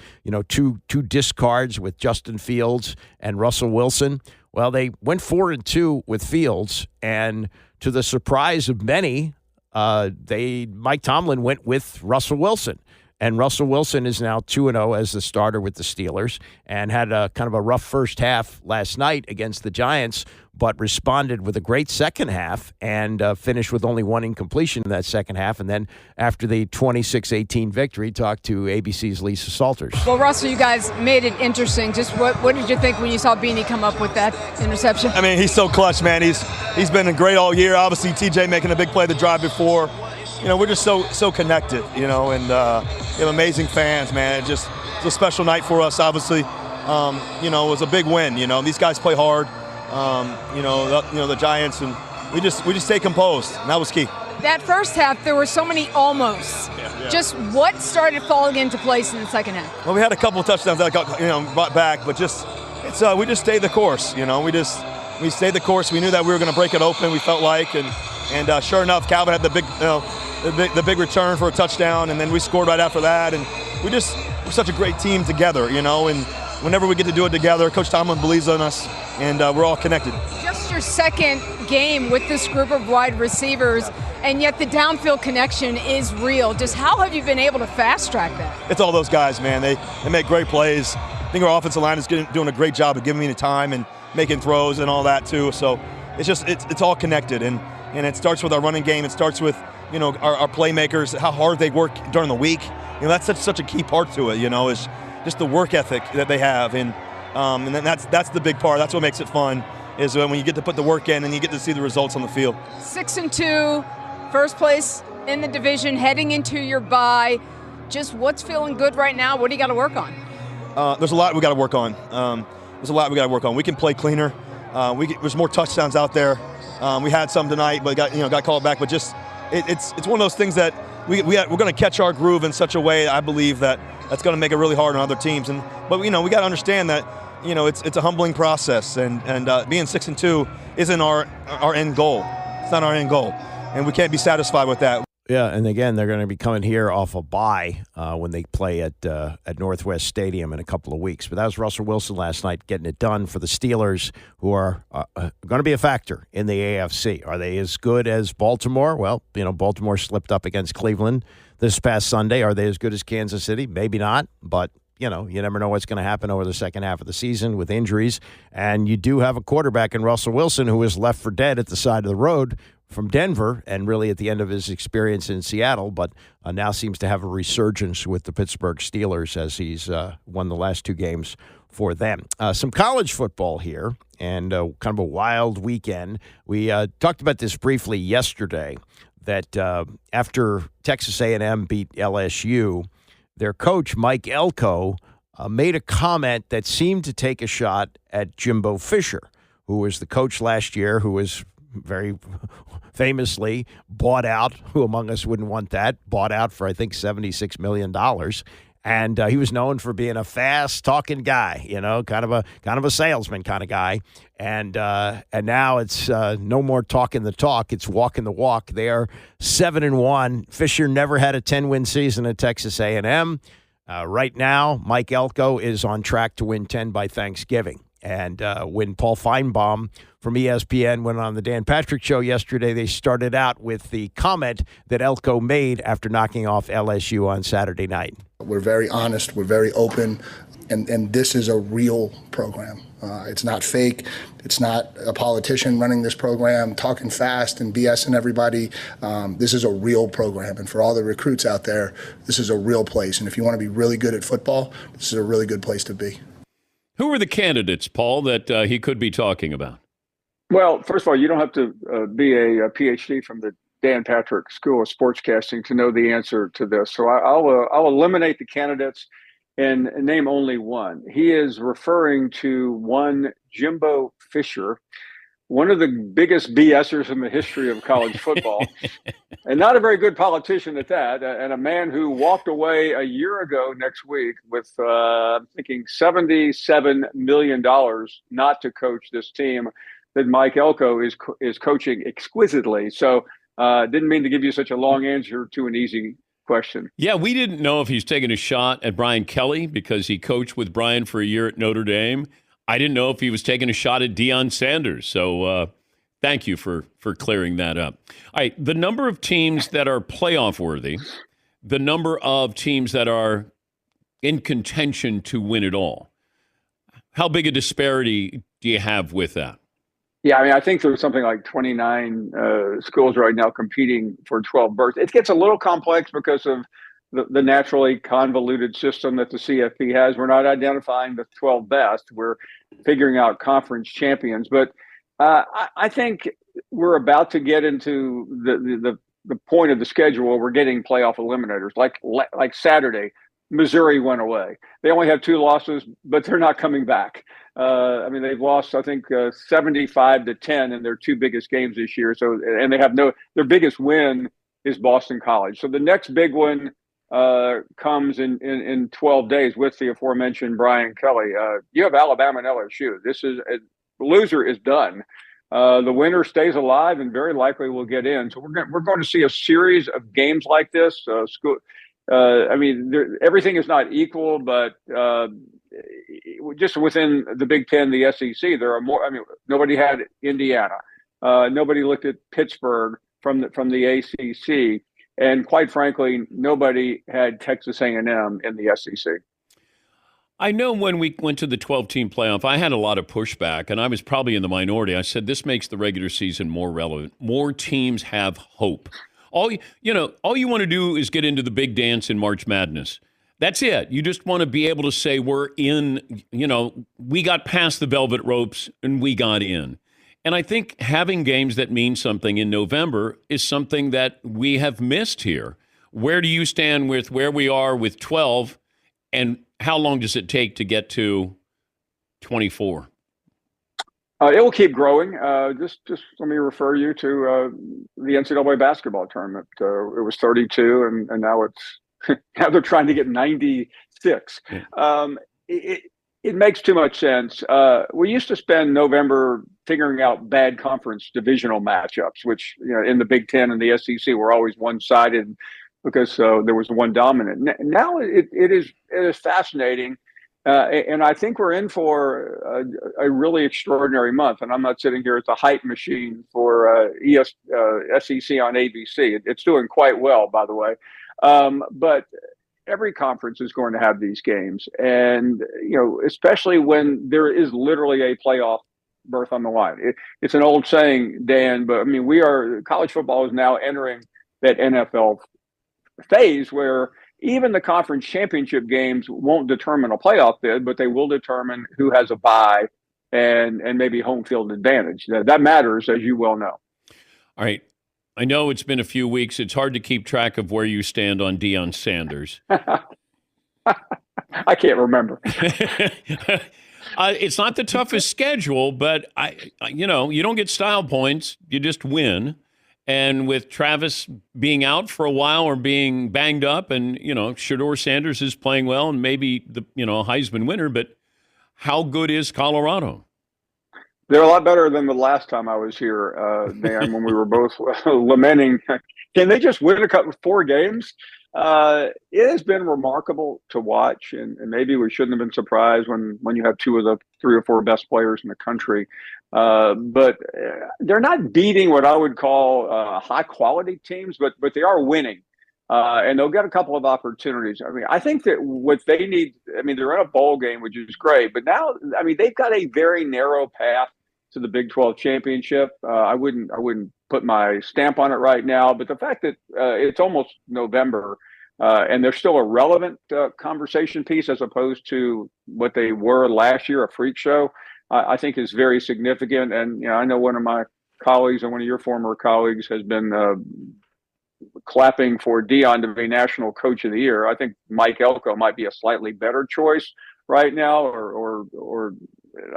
two discards with Justin Fields and Russell Wilson. Well, they went 4-2 with Fields, and to the surprise of many, Mike Tomlin went with Russell Wilson. And Russell Wilson is now 2-0 as the starter with the Steelers, and had a kind of a rough first half last night against the Giants, but responded with a great second half and finished with only 1 incompletion in that second half. And then after the 26-18 victory, talked to ABC's Lisa Salters. Well, Russell, you guys made it interesting. Just what did you think when you saw Beanie come up with that interception? I mean, he's so clutch, man. He's been great all year. Obviously, TJ making a big play the drive before. We're just so connected, and we have amazing fans, man. It's a special night for us, obviously. It was a big win, These guys play hard, the Giants, and we just stay composed, and that was key. That first half, there were so many almosts. Yeah. Just what started falling into place in the second half? Well, we had a couple of touchdowns that got brought back, but we just stayed the course, we stayed the course. We knew that we were going to break it open. We felt like, and sure enough, Calvin had the big return for a touchdown, and then we scored right after that. And we're such a great team together, and whenever we get to do it together, Coach Tomlin believes in us, and we're all connected. Just your second game with this group of wide receivers, and yet the downfield connection is real. Just how have you been able to fast track that? It's all those guys, man. They make great plays. I think our offensive line is doing a great job of giving me the time and making throws and all that too. So it's all connected, and it starts with our running game. It starts with our playmakers, how hard they work during the week. That's such a key part to it. Is just the work ethic that they have, and then that's the big part. That's what makes it fun, is when you get to put the work in and you get to see the results on the field. 6-2, first place in the division, heading into your bye. Just what's feeling good right now? What do you got to work on? There's a lot we got to work on. We can play cleaner. There's more touchdowns out there. We had some tonight, but got called back. But just it's one of those things that we're going to catch our groove in such a way, I believe, that's going to make it really hard on other teams. But we got to understand that it's a humbling process, and being 6-2 isn't our end goal. It's not our end goal, and we can't be satisfied with that. Yeah, and again, they're going to be coming here off a bye when they play at Northwest Stadium in a couple of weeks. But that was Russell Wilson last night getting it done for the Steelers, who are going to be a factor in the AFC. Are they as good as Baltimore? Well, Baltimore slipped up against Cleveland this past Sunday. Are they as good as Kansas City? Maybe not, but you never know what's going to happen over the second half of the season with injuries. And you do have a quarterback in Russell Wilson who was left for dead at the side of the road from Denver and really at the end of his experience in Seattle, but now seems to have a resurgence with the Pittsburgh Steelers as he's won the last 2 games for them. Some college football here and kind of a wild weekend. We talked about this briefly yesterday that after Texas A&M beat LSU, their coach, Mike Elko, made a comment that seemed to take a shot at Jimbo Fisher, who was the coach last year, who was very famously bought out. Who among us wouldn't want that? Bought out for, I think, $76 million. And he was known for being a fast-talking guy, kind of a salesman kind of guy. And now it's no more talking the talk; it's walking the walk. They are 7-1. Fisher never had a 10-win season at Texas A&M. Right now, Mike Elko is on track to win 10 by Thanksgiving. And when Paul Feinbaum from ESPN went on the Dan Patrick Show yesterday, they started out with the comment that Elko made after knocking off LSU on Saturday night. We're very honest. We're very open. And this is a real program. It's not fake. It's not a politician running this program, talking fast and BSing everybody. This is a real program. And for all the recruits out there, this is a real place. And if you want to be really good at football, this is a really good place to be. Who are the candidates, Paul, that he could be talking about? Well, first of all, you don't have to be a PhD from the Dan Patrick School of Sportscasting to know the answer to this. So I'll eliminate the candidates and name only one. He is referring to one Jimbo Fisher, one of the biggest BSers in the history of college football, and not a very good politician at that, and a man who walked away a year ago next week with, I'm thinking, $77 million not to coach this team that Mike Elko is coaching exquisitely. So didn't mean to give you such a long answer to an easy question. Yeah, we didn't know if he's taking a shot at Brian Kelly because he coached with Brian for a year at Notre Dame. I didn't know if he was taking a shot at Deion Sanders. So thank you for clearing that up. All right, the number of teams that are playoff worthy, the number of teams that are in contention to win it all. How big a disparity do you have with that? Yeah, I mean, I think there's something like 29 schools right now competing for 12 berths. It gets a little complex because of the naturally convoluted system that the CFP has. We're not identifying the 12 best. We're figuring out conference champions. But I think we're about to get into the point of the schedule where we're getting playoff eliminators. Like Saturday, Missouri went away. They only have 2 losses, but they're not coming back. I mean, they've lost, I think, 75-10 in their 2 biggest games this year. So, and they have their biggest win is Boston College. So the next big one comes in 12 days with the aforementioned Brian Kelly. You have Alabama and LSU. This is the loser is done. The winner stays alive and very likely will get in. So we're going to see a series of games like this. I mean, everything is not equal, but just within the Big Ten, the SEC, there are more. I mean, nobody had Indiana. Nobody looked at Pittsburgh from the ACC. And quite frankly, nobody had Texas A&M in the SEC. I know when we went to the 12-team playoff, I had a lot of pushback, and I was probably in the minority. I said, this makes the regular season more relevant. More teams have hope. All you want to do is get into the big dance in March Madness. That's it. You just want to be able to say we're in, we got past the velvet ropes and we got in. And I think having games that mean something in November is something that we have missed here. Where do you stand with where we are with 12, and how long does it take to get to 24? It will keep growing. Just let me refer you to the NCAA basketball tournament. It was 32, and now it's now they're trying to get 96. It makes too much sense. We used to spend November figuring out bad conference divisional matchups, which in the Big Ten and the SEC were always one-sided because there was one dominant. Now it is fascinating, and I think we're in for a really extraordinary month. And I'm not sitting here as a hype machine for SEC on ABC. It's doing quite well, by the way, but every conference is going to have these games. And, especially when there is literally a playoff berth on the line. It's an old saying, Dan, but college football is now entering that NFL phase where even the conference championship games won't determine a playoff bid, but they will determine who has a bye and maybe home field advantage. That matters, as you well know. All right. I know it's been a few weeks. It's hard to keep track of where you stand on Deion Sanders. I can't remember. It's not the toughest schedule, but you don't get style points. You just win. And with Travis being out for a while or being banged up, and Shedeur Sanders is playing well, and maybe the Heisman winner. But how good is Colorado? They're a lot better than the last time I was here, Dan, when we were both lamenting. Can they just win 4 games? It has been remarkable to watch, and maybe we shouldn't have been surprised when you have 2 of the 3 or 4 best players in the country. But they're not beating what I would call high-quality teams, but they are winning. And they'll get a couple of opportunities. I think that what they need, they're in a bowl game, which is great, but now, they've got a very narrow path to the Big 12 championship. I wouldn't put my stamp on it right now, but the fact that it's almost November and they're still a relevant conversation piece as opposed to what they were last year, a freak show, I think is very significant. And, I know one of my colleagues and one of your former colleagues has been clapping for Deion to be National Coach of the Year. I think Mike Elko might be a slightly better choice right now, or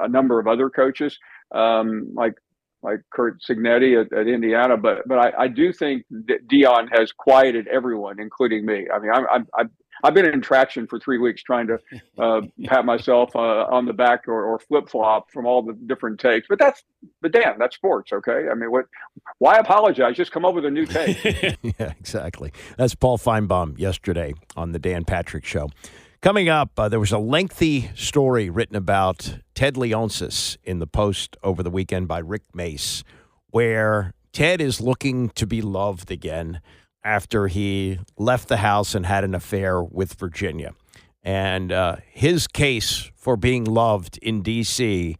a number of other coaches, like Kurt Signetti at Indiana. But I do think that Deion has quieted everyone, including me. I've been in traction for 3 weeks trying to pat myself on the back or flip flop from all the different takes. But Dan, that's sports, okay? Why apologize? Just come up with a new take. Yeah, exactly. That's Paul Feinbaum yesterday on the Dan Patrick Show. Coming up, there was a lengthy story written about Ted Leonsis in the Post over the weekend by Rick Mace, where Ted is looking to be loved again after he left the house and had an affair with Virginia. And his case for being loved in D.C.,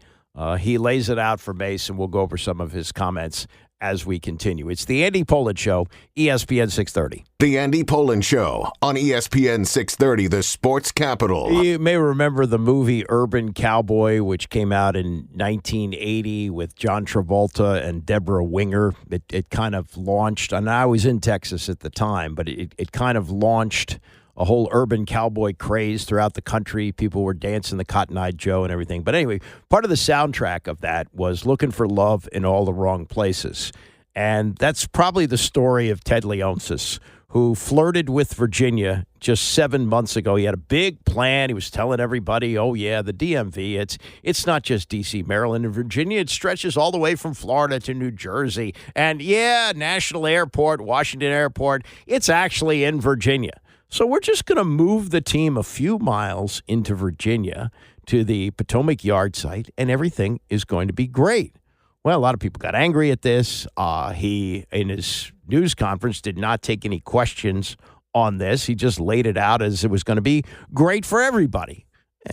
he lays it out for Mace, and we'll go over some of his comments as we continue. It's the Andy Pollin Show, ESPN 630. The Andy Pollin Show on ESPN 630, the sports capital. You may remember the movie Urban Cowboy, which came out in 1980 with John Travolta and Deborah Winger. It kind of launched, and I was in Texas at the time, but it kind of launched a whole urban cowboy craze throughout the country. People were dancing the Cotton-Eye Joe and everything. But anyway, part of the soundtrack of that was looking for love in all the wrong places. And that's probably the story of Ted Leonsis, who flirted with Virginia just 7 months ago. He had a big plan. He was telling everybody, oh, yeah, the DMV, it's not just D.C., Maryland, and Virginia. It stretches all the way from Florida to New Jersey. And, yeah, National Airport, Washington Airport, it's actually in Virginia. So we're just going to move the team a few miles into Virginia to the Potomac Yard site, and everything is going to be great. Well, a lot of people got angry at this. He, in his news conference, did not take any questions on this. He just laid it out as it was going to be great for everybody.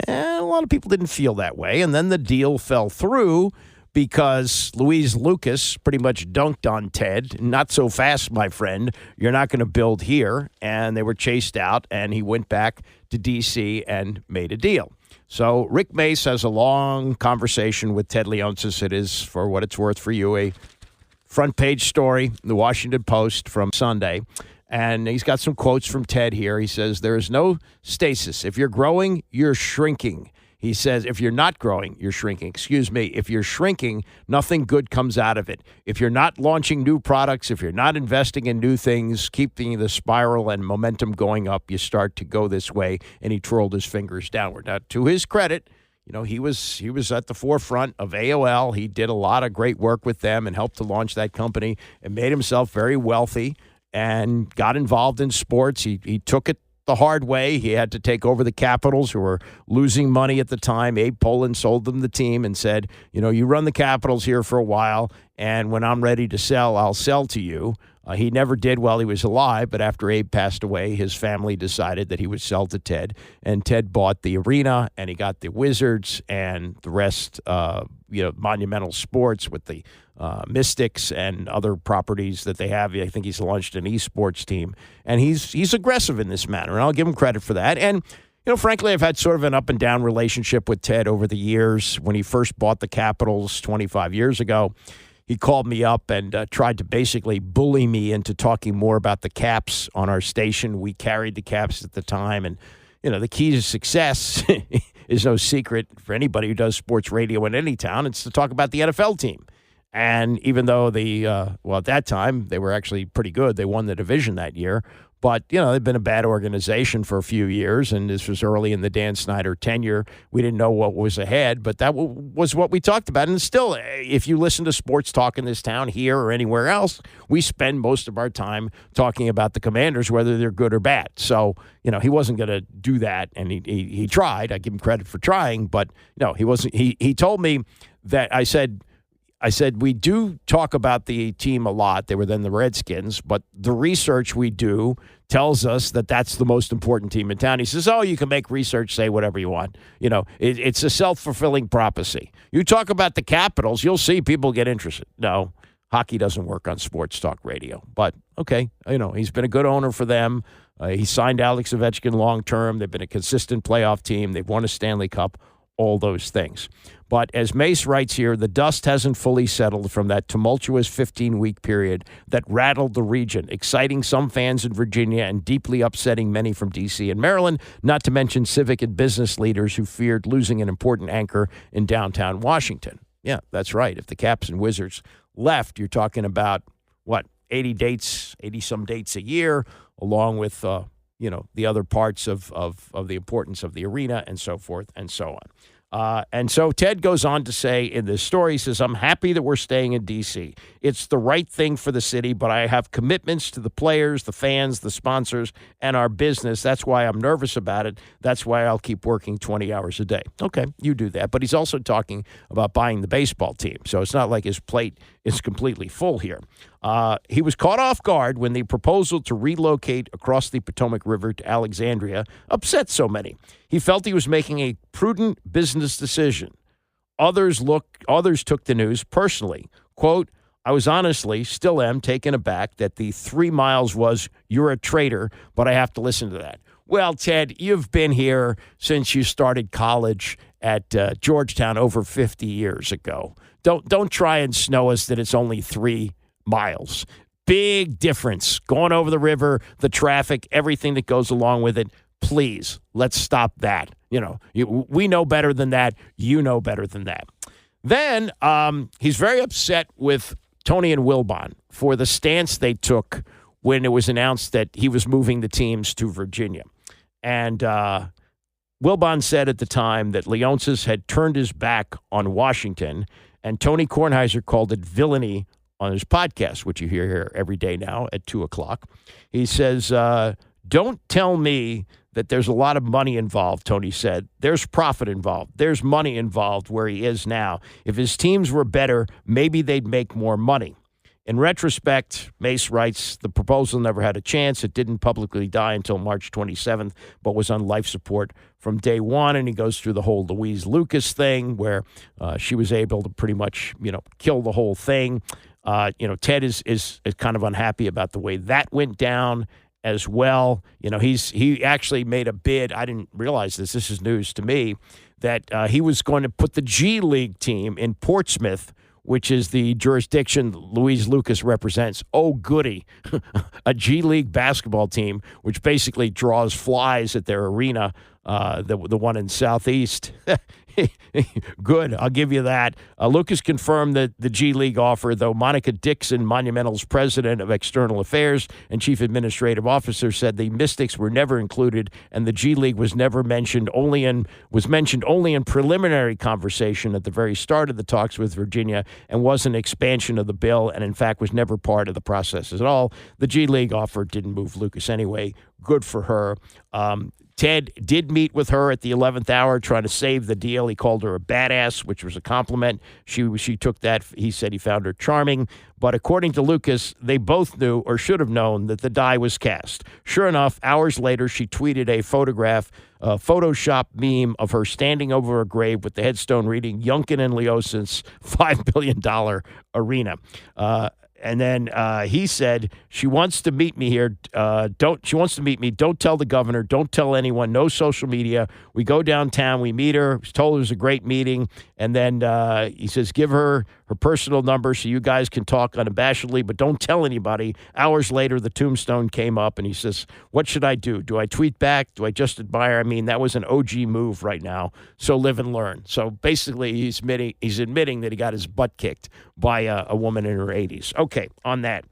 And a lot of people didn't feel that way. And then the deal fell through because Louise Lucas pretty much dunked on Ted. Not so fast, my friend. You're not going to build here. And they were chased out, and he went back to D.C. and made a deal. So Rick Mace has a long conversation with Ted Leonsis. It is, for what it's worth for you, a front-page story in the Washington Post from Sunday. And he's got some quotes from Ted here. He says, there is no stasis. If you're growing, you're shrinking. He says, if you're not growing, you're shrinking. Excuse me. If you're shrinking, nothing good comes out of it. If you're not launching new products, if you're not investing in new things, keeping the spiral and momentum going up, you start to go this way. And he twirled his fingers downward. Now, to his credit, he was at the forefront of AOL. He did a lot of great work with them and helped to launch that company and made himself very wealthy and got involved in sports. He took it the hard way. He had to take over the Capitals, who were losing money at the time. Abe Pollin sold them the team and said, you run the Capitals here for a while, and when I'm ready to sell, I'll sell to you. He never did while he was alive, but after Abe passed away, his family decided that he would sell to Ted, and Ted bought the arena, and he got the Wizards and the rest, Monumental Sports with the Mystics and other properties that they have. I think he's launched an esports team, and he's aggressive in this manner, and I'll give him credit for that. And frankly, I've had sort of an up and down relationship with Ted over the years. When he first bought the Capitals 25 years ago, he called me up and tried to basically bully me into talking more about the Caps on our station. We carried the Caps at the time, and the key to success is no secret for anybody who does sports radio in any town. It's to talk about the NFL team. And even though at that time, they were actually pretty good. They won the division that year. But, they've been a bad organization for a few years, and this was early in the Dan Snyder tenure. We didn't know what was ahead, but that was what we talked about. And still, if you listen to sports talk in this town here or anywhere else, we spend most of our time talking about the Commanders, whether they're good or bad. So, he wasn't going to do that, and he tried. I give him credit for trying, but no, he wasn't. He told me that I said, we do talk about the team a lot. They were then the Redskins, but the research we do tells us that that's the most important team in town. He says, you can make research say whatever you want. It's a self-fulfilling prophecy. You talk about the Capitals, you'll see people get interested. No, hockey doesn't work on sports talk radio. But, okay, he's been a good owner for them. He signed Alex Ovechkin long-term. They've been a consistent playoff team. They've won a Stanley Cup, all those things. But as Mace writes here, the dust hasn't fully settled from that tumultuous 15-week period that rattled the region, exciting some fans in Virginia and deeply upsetting many from D.C. and Maryland, not to mention civic and business leaders who feared losing an important anchor in downtown Washington. Yeah, that's right. If the Caps and Wizards left, you're talking about, 80-some dates a year, along with, the other parts of the importance of the arena and so forth and so on. And so Ted goes on to say in this story, he says, I'm happy that we're staying in D.C. It's the right thing for the city, but I have commitments to the players, the fans, the sponsors, and our business. That's why I'm nervous about it. That's why I'll keep working 20 hours a day. Okay, you do that. But he's also talking about buying the baseball team. So it's not like his plate is completely full here. He was caught off guard when the proposal to relocate across the Potomac River to Alexandria upset so many. He felt he was making a prudent business decision. Others took the news personally. Quote, I was honestly, still am, taken aback that the 3 miles was, you're a traitor, but I have to listen to that. Well, Ted, you've been here since you started college at Georgetown over 50 years ago. Don't try and snow us that it's only 3 miles. Big difference. Going over the river, the traffic, everything that goes along with it. Please, let's stop that. We know better than that. You know better than that. Then he's very upset with Tony and Wilbon for the stance they took when it was announced that he was moving the teams to Virginia. And Wilbon said at the time that Leonsis had turned his back on Washington, and Tony Kornheiser called it villainy on his podcast, which you hear here every day now at 2 o'clock. He says, don't tell me that there's a lot of money involved, Tony said. There's profit involved. There's money involved where he is now. If his teams were better, maybe they'd make more money. In retrospect, Mace writes, the proposal never had a chance. It didn't publicly die until March 27th, but was on life support from day one. And he goes through the whole Louise Lucas thing where she was able to pretty much, kill the whole thing. Ted is kind of unhappy about the way that went down as well. He actually made a bid. I didn't realize this. This is news to me, that he was going to put the G League team in Portsmouth, which is the jurisdiction Louise Lucas represents. Oh, goody. A G League basketball team, which basically draws flies at their arena the one in Southeast. Good, I'll give you that. Lucas confirmed that the G League offer, though Monica Dixon, Monumental's president of external affairs and chief administrative officer, said the Mystics were never included and the G League was never mentioned, was mentioned only in preliminary conversation at the very start of the talks with Virginia, and was an expansion of the bill, and in fact was never part of the process at all. The G League offer didn't move Lucas anyway. Good for her. Ted did meet with her at the 11th hour trying to save the deal. He called her a badass, which was a compliment. She took that. He said he found her charming. But according to Lucas, they both knew or should have known that the die was cast. Sure enough, hours later, she tweeted a photograph, a Photoshop meme of her standing over a grave with the headstone reading Youngkin and Leonsis $5 billion arena. And then he said, she wants to meet me here. She wants to meet me. Don't tell the governor. Don't tell anyone. No social media. We go downtown. We meet her. He's told her it was a great meeting. And then he says, give her personal number so you guys can talk unabashedly, but don't tell anybody. Hours later, the tombstone came up, and he says, what should I do? Do I tweet back? Do I just admire? I mean, that was an OG move right now. So live and learn. So basically, he's admitting that he got his butt kicked by a woman in her 80s. Okay, on that.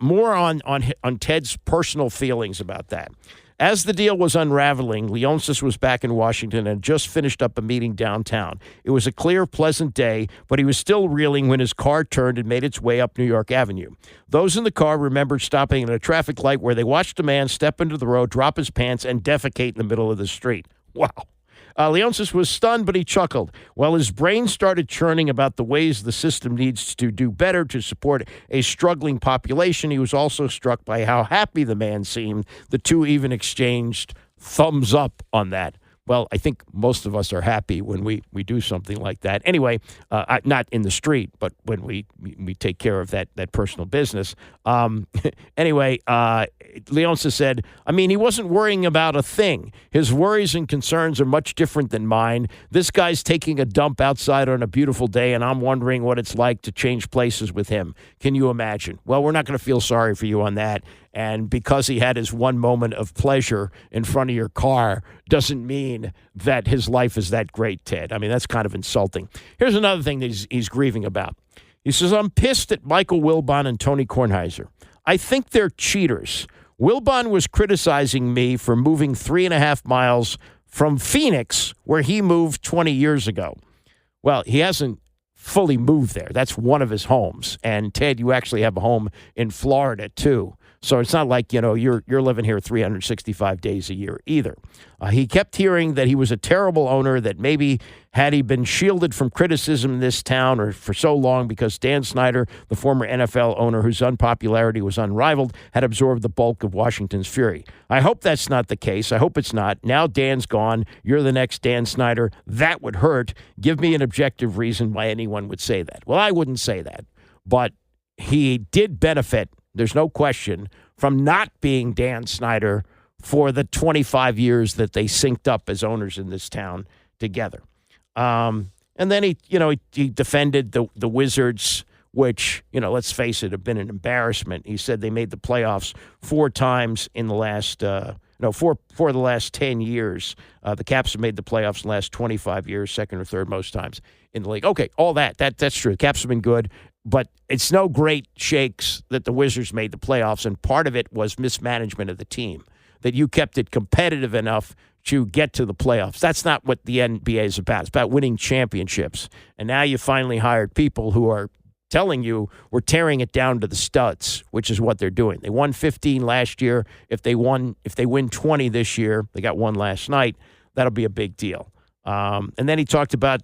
More on Ted's personal feelings about that. As the deal was unraveling, Leonsis was back in Washington and just finished up a meeting downtown. It was a clear, pleasant day, but he was still reeling when his car turned and made its way up New York Avenue. Those in the car remembered stopping at a traffic light where they watched a man step into the road, drop his pants, and defecate in the middle of the street. Wow. Leonsis was stunned, but he chuckled. While his brain started churning about the ways the system needs to do better to support a struggling population, he was also struck by how happy the man seemed. The two even exchanged thumbs up on that. Well, I think most of us are happy when we do something like that. Anyway, not in the street, but when we take care of that personal business. Anyway, Leonsis said, I mean, he wasn't worrying about a thing. His worries and concerns are much different than mine. This guy's taking a dump outside on a beautiful day, and I'm wondering what it's like to change places with him. Can you imagine? Well, we're not going to feel sorry for you on that. And because he had his one moment of pleasure in front of your car doesn't mean that his life is that great, Ted. I mean, that's kind of insulting. Here's another thing that he's grieving about. He says, I'm pissed at Michael Wilbon and Tony Kornheiser. I think they're cheaters. Wilbon was criticizing me for moving 3.5 miles from Phoenix, where he moved 20 years ago. Well, he hasn't fully moved there. That's one of his homes. And, Ted, you actually have a home in Florida, too. So it's not like, you're living here 365 days a year either. He kept hearing that he was a terrible owner, that maybe had he been shielded from criticism in this town or for so long because Dan Snyder, the former NFL owner whose unpopularity was unrivaled, had absorbed the bulk of Washington's fury. I hope that's not the case. I hope it's not. Now Dan's gone. You're the next Dan Snyder. That would hurt. Give me an objective reason why anyone would say that. Well, I wouldn't say that. But he did benefit, there's no question, from not being Dan Snyder for the 25 years that they synced up as owners in this town together. And then he defended the Wizards, which, let's face it, have been an embarrassment. He said they made the playoffs 4 times in the last, four of the last 10 years. The Caps have made the playoffs in the last 25 years, second or third most times in the league. Okay, all that's true. The Caps have been good. But it's no great shakes that the Wizards made the playoffs, and part of it was mismanagement of the team, that you kept it competitive enough to get to the playoffs. That's not what the NBA is about. It's about winning championships. And now you finally hired people who are telling you we're tearing it down to the studs, which is what they're doing. They won 15 last year. If they win 20 this year, they got one last night, that'll be a big deal. And then he talked about,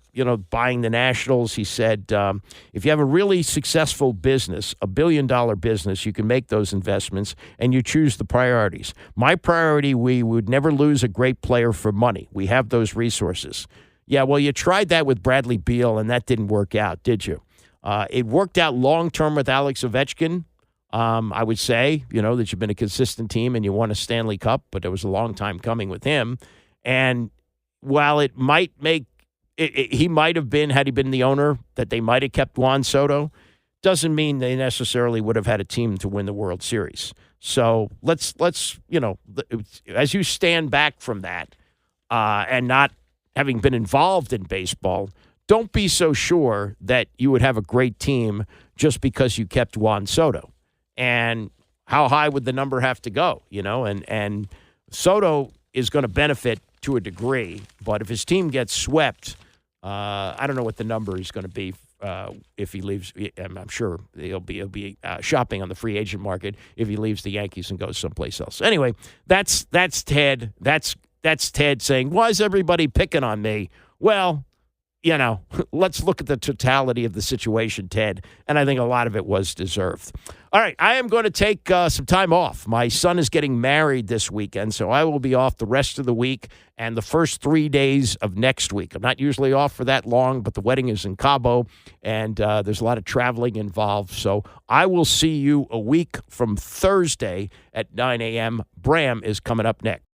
buying the Nationals. He said, if you have a really successful business, $1 billion business, you can make those investments and you choose the priorities. My priority, we would never lose a great player for money. We have those resources. Yeah, well, you tried that with Bradley Beal and that didn't work out, did you? It worked out long-term with Alex Ovechkin. I would say, that you've been a consistent team and you won a Stanley Cup, but it was a long time coming with him. And while it might he might have been, had he been the owner, that they might have kept Juan Soto, doesn't mean they necessarily would have had a team to win the World Series. So let's as you stand back from that, and not having been involved in baseball, don't be so sure that you would have a great team just because you kept Juan Soto. And how high would the number have to go, And Soto is going to benefit to a degree, but if his team gets swept, I don't know what the number is going to be if he leaves. I'm sure he'll be shopping on the free agent market if he leaves the Yankees and goes someplace else. Anyway, that's Ted. That's Ted saying, "Why is everybody picking on me?" Well, let's look at the totality of the situation, Ted, and I think a lot of it was deserved. All right, I am going to take some time off. My son is getting married this weekend, so I will be off the rest of the week and the first 3 days of next week. I'm not usually off for that long, but the wedding is in Cabo, and there's a lot of traveling involved. So I will see you a week from Thursday at 9 a.m. Bram is coming up next.